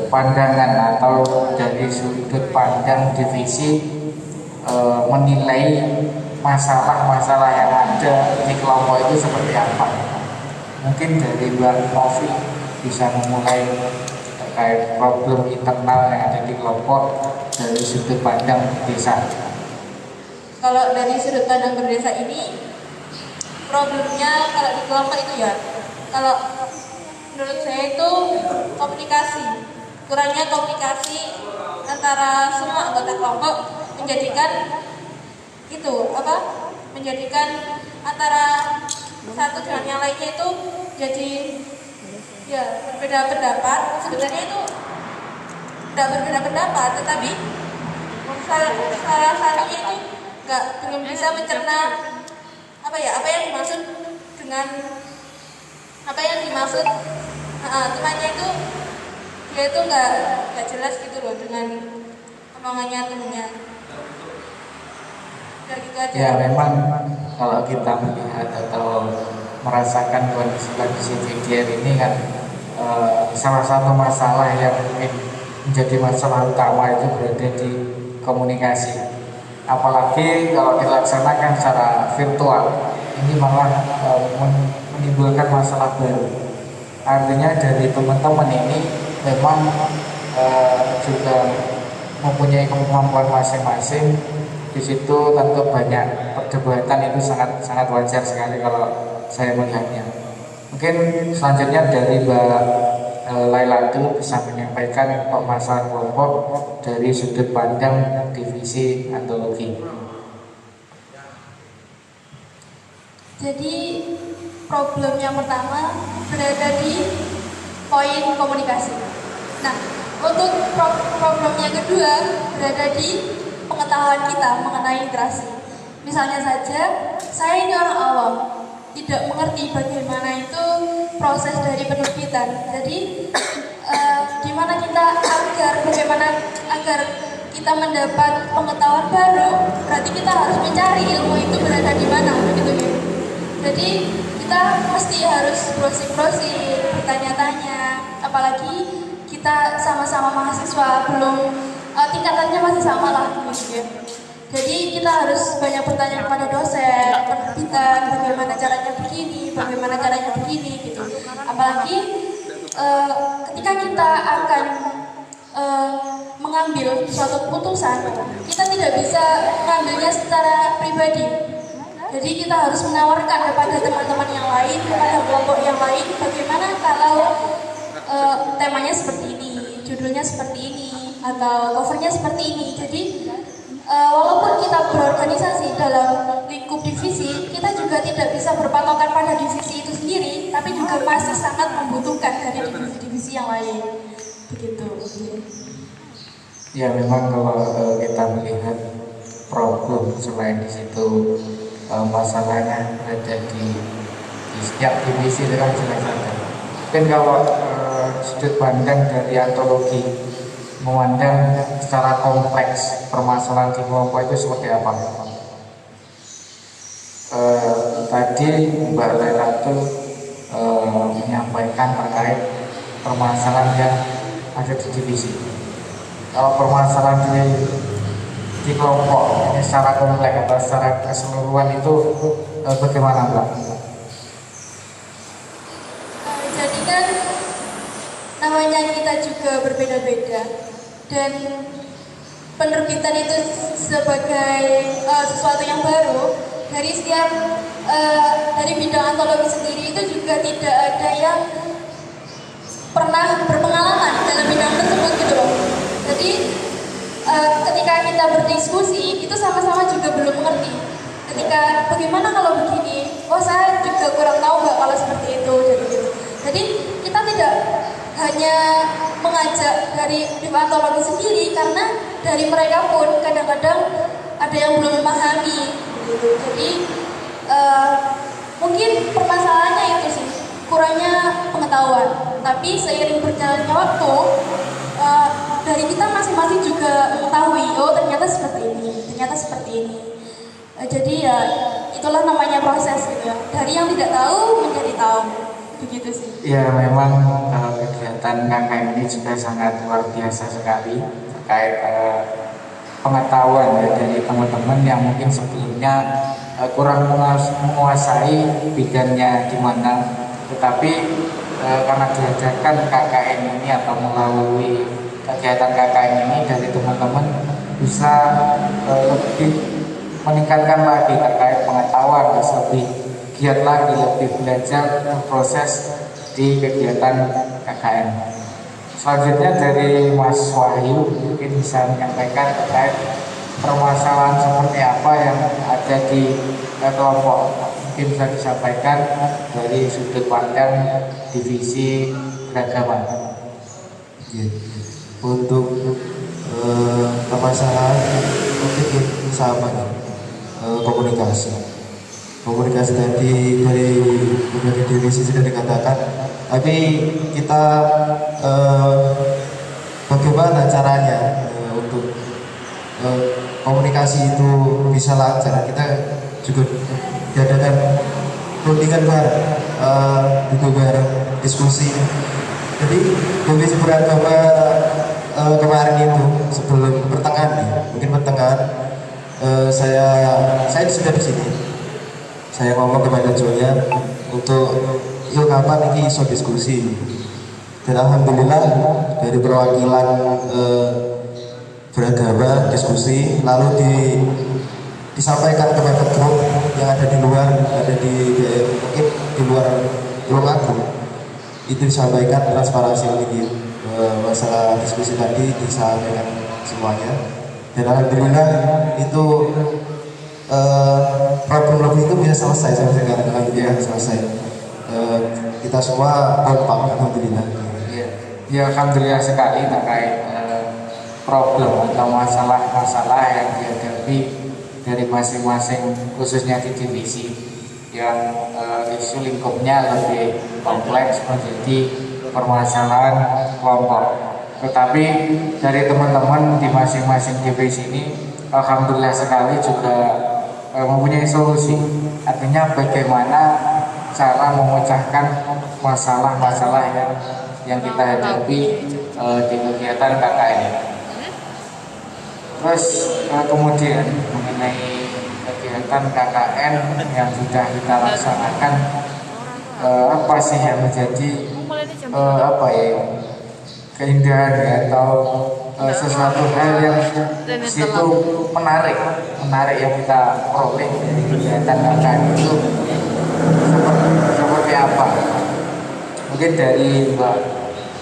pandangan atau dari sudut pandang divisi menilai masalah-masalah yang ada di kelompok itu seperti apa. Mungkin dari Mbak Novi bisa memulai terkait problem internal yang ada di kelompok dari sudut pandang desa. Kalau dari sudut pandang berdesa ini, problemnya kalau di kelompok itu ya, kalau menurut saya itu komunikasi, kurangnya komunikasi antara semua anggota kelompok menjadikan antara satu dengan yang lainnya itu jadi ya berbeda pendapat. Sebenarnya itu tidak berbeda pendapat, tetapi salah satunya itu belum bisa mencerna apa yang dimaksud dengan temannya itu, dia itu nggak jelas gitu loh dengan omongannya temennya. Udah gitu aja. Ya memang kalau kita melihat atau merasakan kondisi video ini kan salah satu masalah yang mungkin menjadi masalah utama itu berada di komunikasi. Apalagi kalau dilaksanakan secara virtual, ini malah menimbulkan masalah baru. Artinya dari teman-teman ini memang juga mempunyai kemampuan masing-masing. Di situ tentu banyak perdebatan, itu sangat wajar sekali kalau saya melihatnya. Mungkin selanjutnya dari Mbak Laila itu bisa menyampaikan permasalahan kelompok dari sudut pandang divisi antologi. Jadi problem yang pertama berada di poin komunikasi. Nah, untuk problem yang kedua berada di pengetahuan kita mengenai literasi. Misalnya saja, saya ini orang awam, tidak mengerti bagaimana itu proses dari penerbitan. Jadi, bagaimana agar kita mendapat pengetahuan baru, berarti kita harus mencari ilmu itu berada di mana, begitu ya. Jadi kita mesti harus browsing, bertanya-tanya, apalagi kita sama-sama mahasiswa, belum tingkatannya masih sama lah gitu ya. Jadi kita harus banyak bertanya kepada dosen, penerbitan, bagaimana caranya begini gitu. Apalagi ketika kita akan mengambil suatu keputusan, kita tidak bisa mengambilnya secara pribadi. Jadi kita harus menawarkan kepada teman-teman yang lain, kepada kelompok yang lain, bagaimana kalau temanya seperti ini, judulnya seperti ini, atau covernya seperti ini. Jadi walaupun kita berorganisasi dalam lingkup divisi, kita juga tidak bisa berpatokan pada divisi itu sendiri, tapi juga masih sangat membutuhkan dari divisi-divisi yang lain. Begitu. Ya memang kalau kita melihat problem selain di situ masalahnya ada di setiap divisi itu kan jelas ada. Mungkin kalau sudut pandang dari antologi memandang secara kompleks permasalahan di kelompok itu seperti apa? Tadi Mbak Lela itu menyampaikan terkait permasalahan yang ada di divisi. Kalau permasalahan di kelompok ini secara kompleks atau secara keseluruhan itu bagaimana Mbak? Jadi kan namanya kita juga berbeda-beda, dan penerbitan itu sebagai sesuatu yang baru dari setiap dari bidang antologi sendiri itu juga tidak ada yang pernah berpengalaman dalam bidang tersebut gitu loh. Jadi ketika kita berdiskusi itu sama-sama juga belum mengerti. Ketika bagaimana kalau begini, oh saya juga kurang tahu mbak kalau seperti itu, jadi gitu. Jadi kita tidak hanya mengajak dari antologi sendiri, karena dari mereka pun kadang-kadang ada yang belum memahami gitu. Jadi mungkin permasalahannya itu sih kurangnya pengetahuan. Tapi seiring berjalannya waktu dari kita masing-masing juga mengetahui, oh ternyata seperti ini. Jadi ya itulah namanya proses gitu ya. Dari yang tidak tahu menjadi tahu. Begitu sih. Ya memang kegiatan KKN ini juga sangat luar biasa sekali terkait pengetahuan ya, dari teman-teman yang mungkin sebelumnya kurang menguasai bidangnya di mana, tetapi karena diajarkan KKN ini atau melalui kegiatan KKN ini dari teman-teman bisa lebih meningkatkan lagi terkait pengetahuan, terus lebih giat lagi, lebih belajar proses di kegiatan KKN. Selanjutnya dari Mas Wahyu mungkin bisa menyampaikan terkait permasalahan seperti apa yang ada di kelompok. Mungkin bisa disampaikan dari sudut pandang divisi keragaman. Ya. Untuk permasalahan mungkin sama ya. komunikasi. Komunikasi tadi dari berbagai divisi sudah dikatakan, tapi kita bagaimana caranya untuk komunikasi itu bisa lancar. Kita juga diadakan perundingan bareng, duduk bareng, diskusi. Jadi divisi beragama kemarin itu sebelum pertengahan ya, mungkin pertengahan saya sudah di sini. Saya ngomong kepada Joya untuk yuk kapan ini iso diskusi. Dan alhamdulillah dari perwakilan beragama diskusi lalu disampaikan kepada grup yang ada di luar, mungkin di luar Tulungagung, itu disampaikan transparansi ini masalah diskusi tadi disampaikan semuanya. Dan alhamdulillah itu problem lebih itu bisa selesai sampai sekarang. Alhamdulillah selesai. Kita semua kompak, alhamdulillah. Ya, alhamdulillah sekali terkait problem atau masalah-masalah yang dihadapi dari masing-masing, khususnya di divisi yang isu lingkupnya lebih kompleks menjadi permasalahan kelompok. Tetapi dari teman-teman di masing-masing divisi ini alhamdulillah sekali juga mempunyai solusi. Artinya bagaimana cara memecahkan masalah-masalah yang kita hadapi di kegiatan KKN. Terus kemudian mengenai kegiatan KKN yang sudah kita laksanakan, apa sih yang menjadi keindahan ya, atau sesuatu hal yang situ menarik yang kita peroleh dari kegiatan KKN itu seperti apa? Mungkin dari Mbak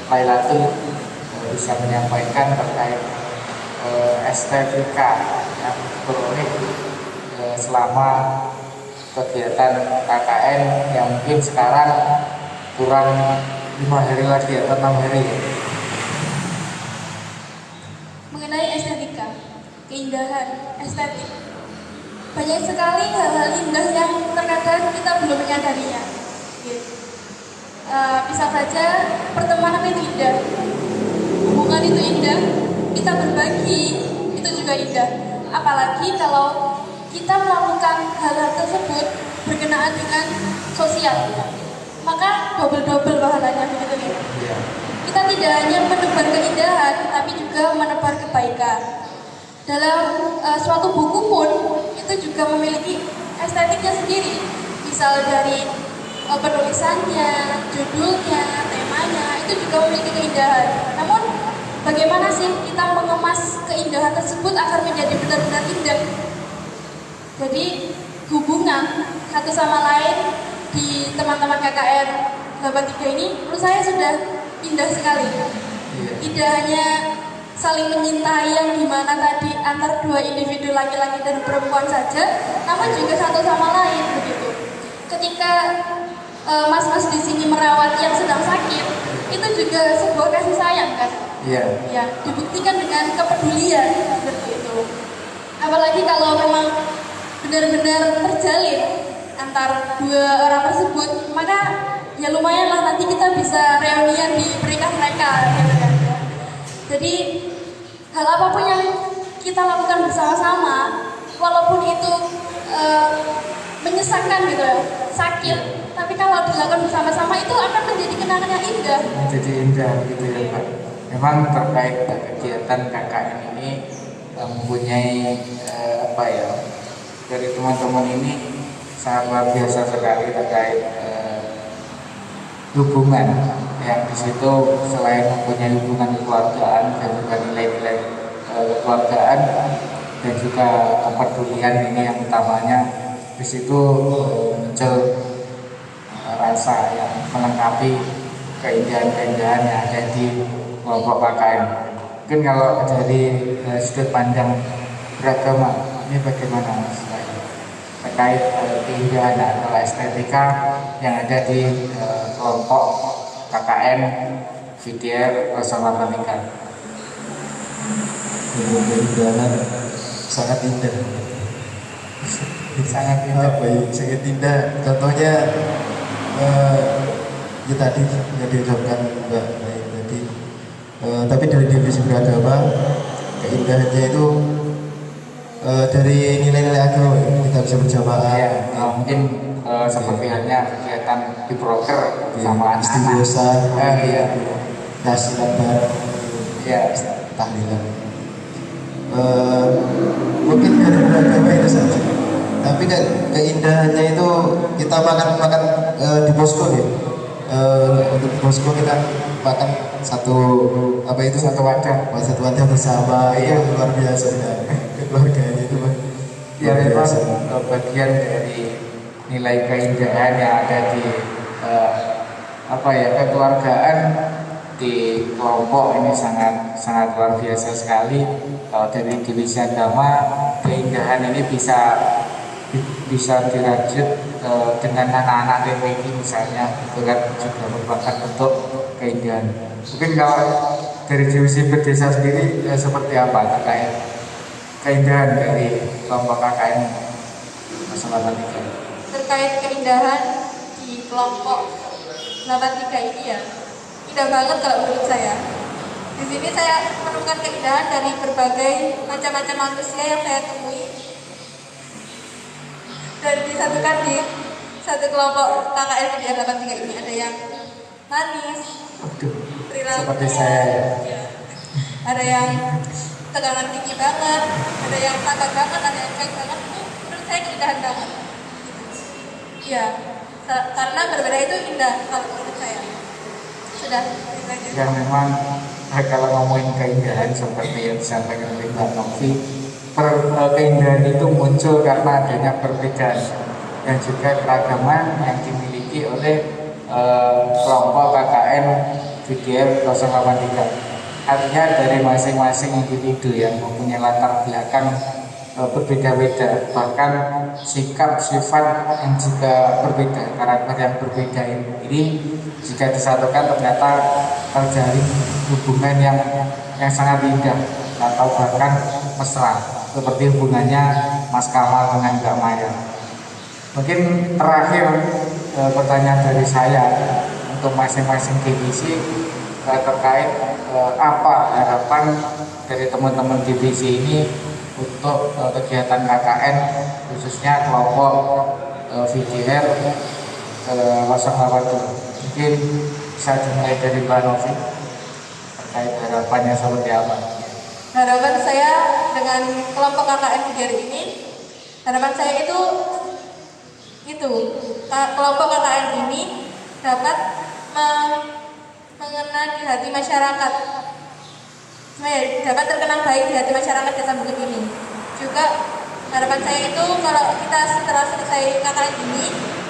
Lailatul bisa menyampaikan terkait estetika yang diperoleh selama kegiatan KKN yang mungkin sekarang kurang 5 hari lagi atau 6 hari. Mengenai estetika, keindahan, estetik, banyak sekali hal-hal indah yang terkadang kita belum menyadarinya. Bisa saja pertemanan itu indah, hubungan itu indah, kita berbagi itu juga indah. Apalagi kalau kita melakukan hal-hal tersebut berkenaan dengan sosial, maka double-double pahalanya, begitu nih. Kita tidak hanya menebar keindahan, tapi juga menebar kebaikan. Dalam suatu buku pun itu juga memiliki estetiknya sendiri, misal dari penulisannya, judulnya, temanya, itu juga memiliki keindahan. Namun bagaimana sih kita mengemas keindahan tersebut agar menjadi benar-benar indah? Jadi hubungan satu sama lain di teman-teman KKN 83 ini menurut saya sudah indah sekali. Tidak hanya saling menyintai yang dimana tadi antar dua individu laki-laki dan perempuan saja, namun juga satu sama lain begitu. Ketika mas-mas di sini merawat yang sedang sakit, itu juga sebuah kasih sayang kan? Ya, dibuktikan dengan kepedulian seperti itu. Apalagi kalau memang benar-benar terjalin antar dua orang tersebut, maka ya lumayanlah nanti kita bisa reunian di pernikahan mereka gitu kan. Jadi hal apapun yang kita lakukan bersama-sama, walaupun itu menyesakan gitu ya, sakit, tapi kalau dilakukan bersama-sama itu akan menjadi kenangan yang indah. Menjadi indah gitu ya Pak. Memang terkait kegiatan KKN ini mempunyai dari teman-teman ini sangat luar biasa sekali terkait hubungan yang di situ selain mempunyai hubungan kekeluargaan dan juga nilai-nilai kekeluargaan dan juga kepedulian ini yang utamanya di situ muncul rasa yang melengkapi keindahan-keindahan yang ada di kelompok KKN. Mungkin kalau dari sudut pandang beragama ini bagaimana Mas? Terkait keindahan atau estetika yang ada di kelompok KKN VDR 083. Keindahan sangat indah. sangat indah. Apa ya, sangat indah. Contohnya ya tadi yang diucapkan Mbak Baik tadi. Tapi dari divisi beragama, keindahannya itu dari nilai-nilai agama ya. Kita bisa berjamaah. Ya, mungkin seperti halnya kegiatan di broker sama anak-anak. Istighosah, Iya. kasih kabar, Ya, tahlilan. Mungkin dari beragama itu saja. Tapi keindahannya itu kita makan di posko ya. Untuk di posko kita makan satu satu wadah. satu wadah bersama. Iya. Itu luar biasa ya. Keluarganya itu Ya luar memang biasa. bagian dari nilai keindahan yang ada di kekeluargaan di kelompok ini sangat luar biasa sekali. Kalau dari divisi agama, keindahan ini bisa dirajut dengan anak-anak DPG misalnya, itu kan juga merupakan bentuk keindahan. Mungkin kalau dari divisi berdesa sendiri seperti apa terkait keindahan dari kelompok KKN masalah tadi? Terkait keindahan di kelompok 83 ini ya, indah banget kalau menurut saya. Di sini saya menemukan keindahan dari berbagai macam-macam manusia yang saya temui, dan disatukan di satu kelompok KKN di 83 ini. Ada yang manis, perilaku, Seperti saya ya. ada yang tegangan tinggi banget, ada yang takut banget, ada yang baik banget. Itu menurut saya keindahan banget. Iya, karena berbeda itu indah kalau menurut saya. Sudah, itu aja. Yang memang kalau ngomongin keindahan seperti yang disampaikan oleh Mbak Novi, keindahan itu muncul karena adanya perbedaan dan juga keragaman yang dimiliki oleh kelompok KKN VDM 083. Artinya dari masing-masing individu yang mempunyai latar belakang berbeda-beda, bahkan sikap, sifat yang juga berbeda, karakter yang berbeda ini jika disatukan ternyata terjalin hubungan yang sangat indah atau bahkan mesra, seperti hubungannya Mas Kamal dengan Mbak Maya. Mungkin terakhir pertanyaan dari saya untuk masing-masing divisi terkait apa harapan dari teman-teman divisi ini untuk kegiatan KKN khususnya kelompok VDR 082. Mungkin bisa dimulai dari Mbak Novi terkait harapannya seperti apa? Harapan saya dengan kelompok KKN VDR ini, harapan saya itu kelompok KKN ini dapat mengena di hati masyarakat, dapat terkenang baik di hati masyarakat Desa Bukit ini. Juga harapan saya itu kalau kita setelah selesai KKN ini,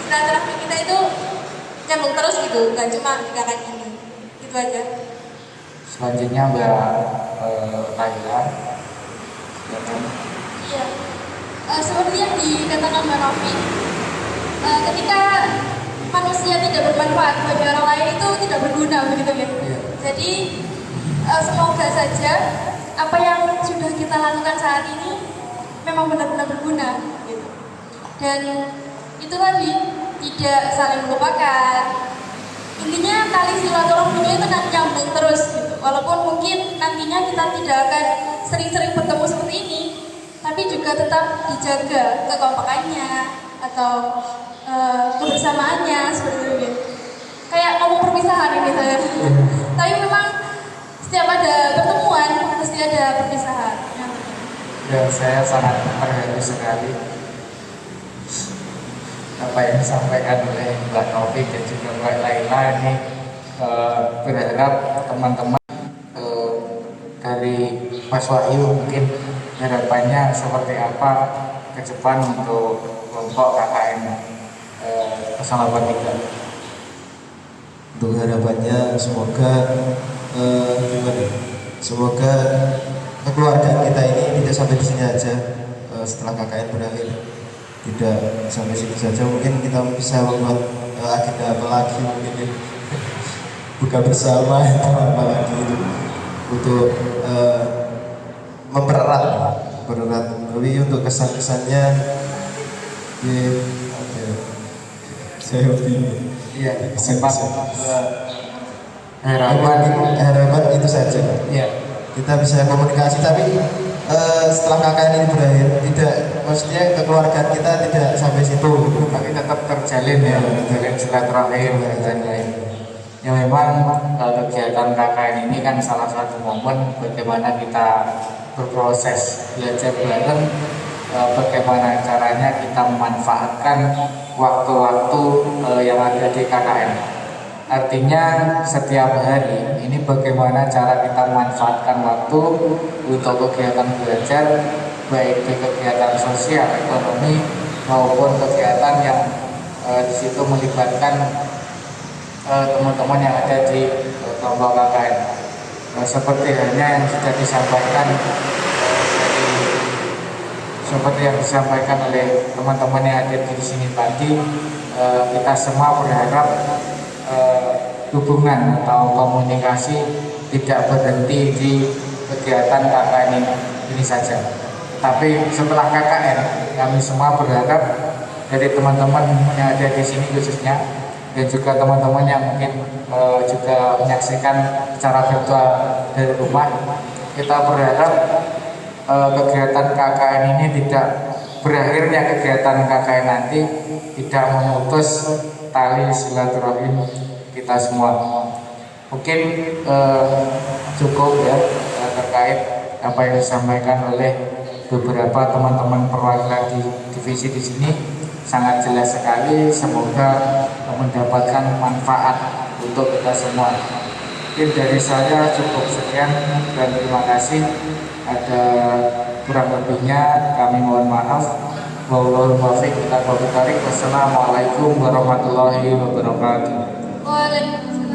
silaturahmi kita itu nyambung terus gitu, nggak cuma di KKN ini. Itu aja. Selanjutnya Mbak Laila. Iya, seperti yang dikatakan Mbak Novi, ketika manusia tidak bermanfaat bagi orang lain itu tidak berguna, begitu ya. Iya. Jadi semoga saja apa yang sudah kita lakukan saat ini memang benar-benar berguna, gitu. Dan itu tadi tidak saling melupakan. Intinya tali silaturahmi itu nanti nyambung terus, gitu. Walaupun mungkin nantinya kita tidak akan sering-sering bertemu seperti ini, tapi juga tetap dijaga kekompakannya atau kebersamaannya seperti itu. Kayak ngomong perpisahan ini saya. Tapi memang setiap ada pertemuan pasti ada perpisahan. Ya, saya sangat terharu sekali apa yang disampaikan oleh Mbak Novi dan juga Mbak Laila ini. Berharap teman-teman dari Mas Wahyu mungkin harapannya seperti apa ke depan untuk kelompok KKN 083. Untuk harapannya semoga semoga kekeluargaan kita ini tidak sampai di sini aja. Setelah KKN berakhir tidak sampai situ saja, mungkin kita bisa membuat agenda apa lagi, mungkin ya. Buka bersama atau apa lagi itu untuk mempererat Tapi untuk kesan-kesannya di oke. Saya bingung. Iya, Kesan-kesan. harapan Harapan itu saja. ya. Kita bisa komunikasi, tapi setelah KKN ini berakhir, tidak, maksudnya kekeluargaan kita tidak sampai situ, Tapi tetap terjalin ya, terjalin silaturahim dan lain. Ya memang kegiatan KKN ini kan salah satu momen bagaimana kita berproses belajar bareng, bagaimana caranya kita memanfaatkan waktu-waktu yang ada di KKN. Artinya setiap hari ini bagaimana cara kita memanfaatkan waktu untuk kegiatan belajar, baik di kegiatan sosial, ekonomi maupun kegiatan yang di situ melibatkan teman-teman yang ada di kelompok KKN. Seperti halnya yang sudah disampaikan seperti yang disampaikan oleh teman-teman yang ada di sini tadi, kita semua berharap hubungan atau komunikasi tidak berhenti di kegiatan KKN ini saja. Tapi setelah KKN, kami semua berharap dari teman-teman yang ada di sini khususnya, dan juga teman-teman yang mungkin juga menyaksikan secara virtual dari rumah, kita berharap kegiatan KKN ini tidak berakhirnya kegiatan KKN nanti tidak memutus tali silaturahim kita semua. Mungkin cukup ya terkait apa yang disampaikan oleh beberapa teman-teman perwakilan di divisi di sini, sangat jelas sekali. Semoga mendapatkan manfaat untuk kita semua. Mungkin dari saya cukup sekian dan terima kasih. Ada kurang lebihnya kami mohon maaf. Wallahul muwaffiq ila aqwamit thoriq. Wassalamualaikum warahmatullahi wabarakatuh. Waalaikumsalam.